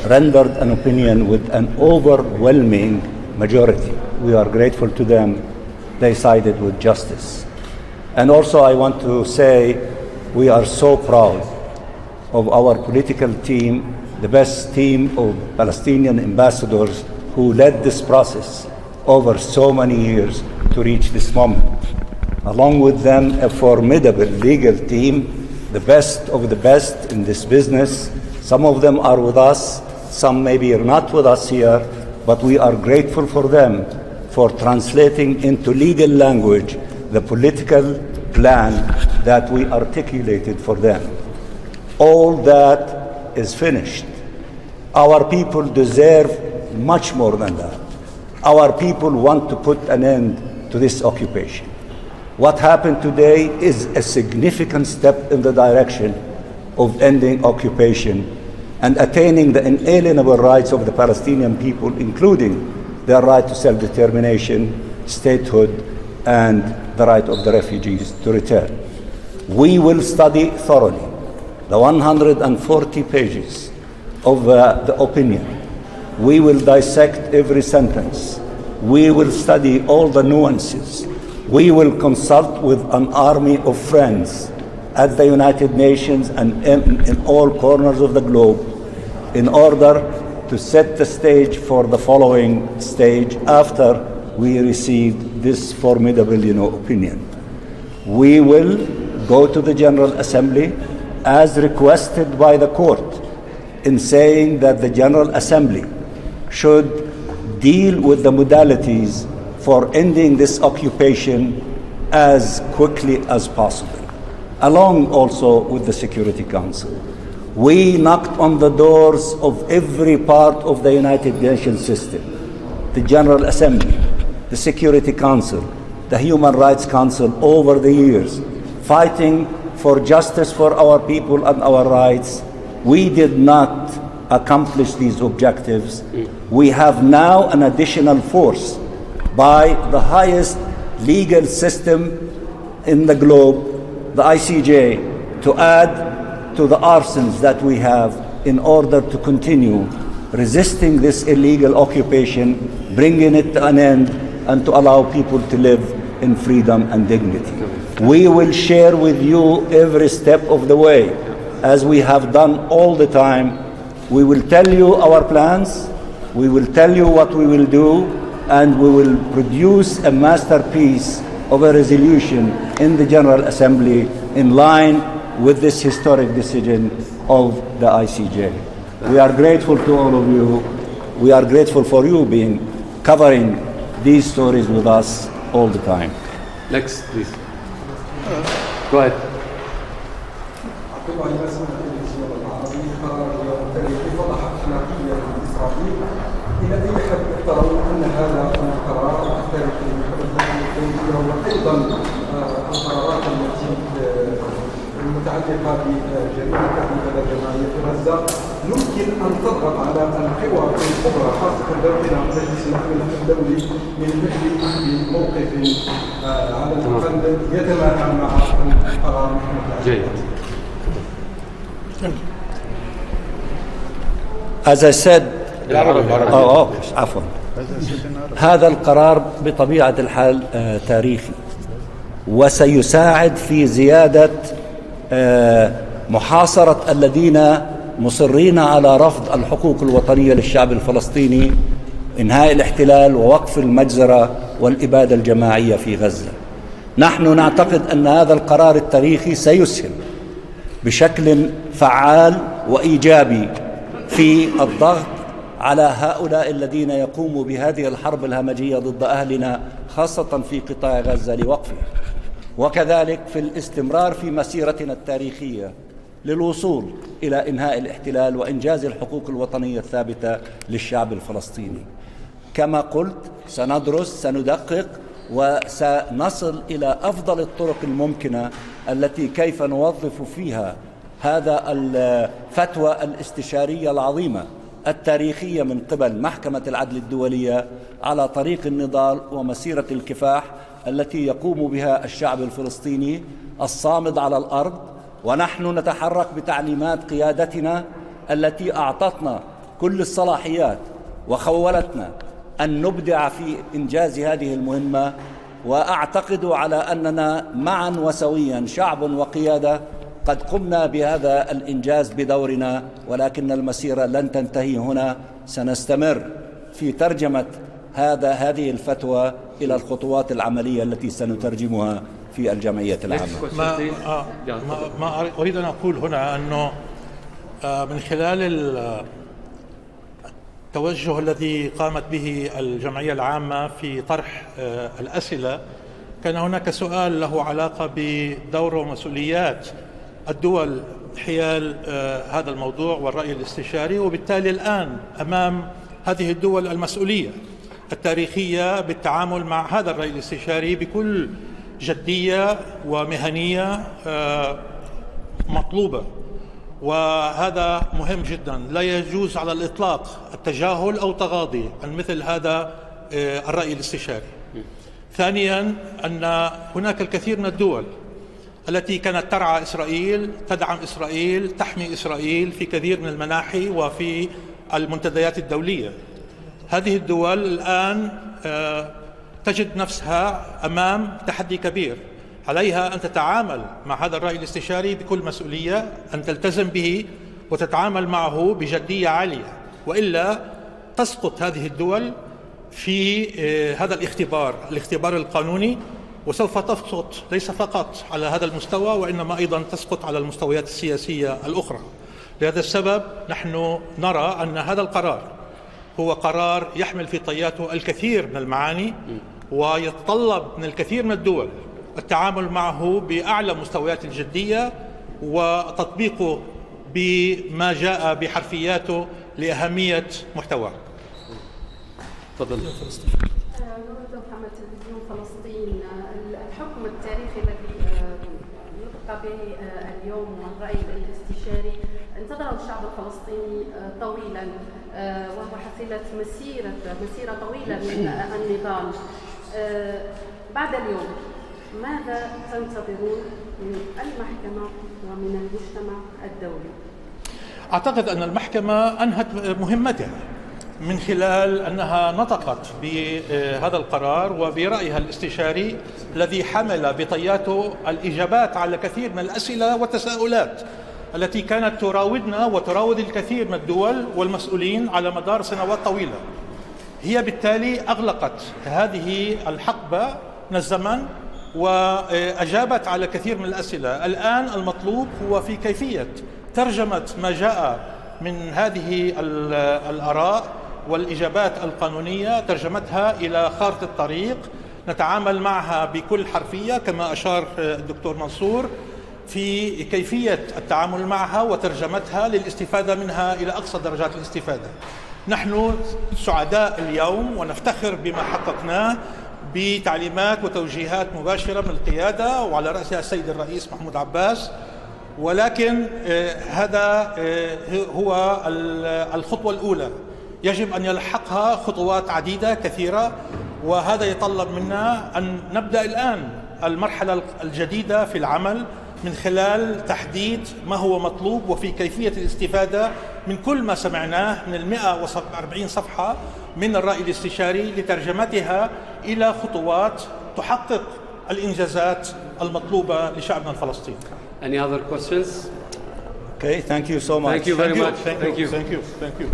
rendered an opinion with an overwhelming majority. We are grateful to them. They sided with justice. And also I want to say we are so proud of our political team, the best team of Palestinian ambassadors who led this process over so many years to reach this moment. Along with them, a formidable legal team, the best of the best in this business. Some of them are with us, some maybe are not with us here, but we are grateful for them for translating into legal language the political plan that we articulated for them. All that is finished. Our people deserve much more than that. Our people want to put an end to this occupation. What happened today is a significant step in the direction of ending occupation and attaining the inalienable rights of the Palestinian people, including their right to self-determination, statehood, and the right of the refugees to return. We will study thoroughly the 140 pages of the opinion. We will dissect every sentence. We will study all the nuances. We will consult with an army of friends at the United Nations and in all corners of the globe in order to set the stage for the following stage after we receive this formidable, opinion. We will go to the General Assembly as requested by the court in saying that the General Assembly should deal with the modalities for ending this occupation as quickly as possible, along also with the Security Council. We knocked on the doors of every part of the United Nations system, the General Assembly, the Security Council, the Human Rights Council over the years, fighting for justice for our people and our rights. We did not accomplish these objectives. We have now an additional force by the highest legal system in the globe, the ICJ, to add to the arsenals that we have in order to continue resisting this illegal occupation, bringing it to an end, and to allow people to live in freedom and dignity. We will share with you every step of the way, as we have done all the time. We will tell you our plans, we will tell you what we will do, and we will produce a masterpiece of a resolution in the General Assembly in line with this historic decision of the ICJ. We are grateful to all of you. We are grateful for you covering these stories with us all the time. Next, please. Go ahead. إلى أي حد ترون أن هذا القرار التاريخي وأيضا القرارات التي المتعلقة بجريمة تهديد الجماعية في غزة يمكن أن تضغط على القوى الكبرى خاصة دولنا مجلس الأمن الدولي من أجل موقف على الأقل يتماشى مع القرار جيد. As I said, عفوا، هذا القرار بطبيعة الحال تاريخي وسيساعد في زيادة محاصرة الذين مصرين على رفض الحقوق الوطنية للشعب الفلسطيني، إنهاء الاحتلال ووقف المجزرة والإبادة الجماعية في غزة. نحن نعتقد أن هذا القرار التاريخي سيسهم بشكل فعال وإيجابي في الضغط على هؤلاء الذين يقوموا بهذه الحرب الهمجية ضد أهلنا خاصة في قطاع غزة لوقفه، وكذلك في الاستمرار في مسيرتنا التاريخية للوصول إلى إنهاء الاحتلال وإنجاز الحقوق الوطنية الثابتة للشعب الفلسطيني. كما قلت سندرس، سندقق، وسنصل إلى أفضل الطرق الممكنة التي كيف نوظف فيها هذا الفتوى الاستشارية العظيمة التاريخية من قبل محكمة العدل الدولية على طريق النضال ومسيرة الكفاح التي يقوم بها الشعب الفلسطيني الصامد على الأرض. ونحن نتحرك بتعليمات قيادتنا التي أعطتنا كل الصلاحيات وخولتنا أن نبدع في إنجاز هذه المهمة، وأعتقد على أننا معا وسويا شعب وقيادة قد قمنا بهذا الإنجاز بدورنا، ولكن المسيرة لن تنتهي هنا، سنستمر في ترجمة هذه الفتوى إلى الخطوات العملية التي سنترجمها في الجمعية العامة. ما أريد أن أقول هنا أنه من خلال التوجه الذي قامت به الجمعية العامة في طرح الأسئلة، كان هناك سؤال له علاقة بدور ومسؤوليات الدول حيال هذا الموضوع والرأي الاستشاري، وبالتالي الآن أمام هذه الدول المسؤولية التاريخية بالتعامل مع هذا الرأي الاستشاري بكل جدية ومهنية مطلوبة، وهذا مهم جدا. لا يجوز على الإطلاق التجاهل أو تغاضي عن مثل هذا الرأي الاستشاري. ثانيا، أن هناك الكثير من الدول التي كانت ترعى إسرائيل، تدعم إسرائيل، تحمي إسرائيل في كثير من المناحي وفي المنتديات الدولية. هذه الدول الآن تجد نفسها أمام تحدي كبير، عليها أن تتعامل مع هذا الرأي الاستشاري بكل مسؤولية، أن تلتزم به وتتعامل معه بجدية عالية، وإلا تسقط هذه الدول في هذا الاختبار القانوني، وسوف تسقط ليس فقط على هذا المستوى وإنما أيضا تسقط على المستويات السياسية الأخرى. لهذا السبب نحن نرى أن هذا القرار هو قرار يحمل في طياته الكثير من المعاني، ويتطلب من الكثير من الدول التعامل معه بأعلى مستويات الجدية وتطبيقه بما جاء بحرفياته لأهمية محتواه. تفضل. محمد، تلفزيون فلسطين. الحكم التاريخي الذي يلقى به اليوم والرأي الاستشاري انتظره الشعب الفلسطيني طويلا، وهو حصيلة مسيرة طويلة من النضال. بعد اليوم ماذا تنتظرون من المحكمة ومن المجتمع الدولي؟ أعتقد أن المحكمة أنهت مهمتها من خلال أنها نطقت بهذا القرار وبرأيها الاستشاري الذي حمل بطياته الإجابات على كثير من الأسئلة والتساؤلات التي كانت تراودنا وتراود الكثير من الدول والمسؤولين على مدار سنوات طويلة. هي بالتالي أغلقت هذه الحقبة من الزمن وأجابت على كثير من الأسئلة. الآن المطلوب هو في كيفية ترجمة ما جاء من هذه الآراء والإجابات القانونية، ترجمتها إلى خارطة الطريق نتعامل معها بكل حرفية كما أشار الدكتور منصور في كيفية التعامل معها وترجمتها للاستفادة منها إلى أقصى درجات الاستفادة. نحن سعداء اليوم ونفتخر بما حققناه بتعليمات وتوجيهات مباشرة من القيادة وعلى رأسها السيد الرئيس محمود عباس، ولكن هذا هو الخطوة الأولى، يجب أن يلحقها خطوات عديدة كثيرة، وهذا يتطلب منا أن نبدأ الآن المرحلة الجديدة في العمل من خلال تحديد ما هو مطلوب وفي كيفية الاستفادة من كل ما سمعناه من 140 صفحة من الرأي الاستشاري لترجمتها إلى خطوات تحقق الإنجازات المطلوبة لشعبنا الفلسطيني. Any other questions? Okay, thank you so much. Thank you very much. Thank you.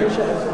Institution.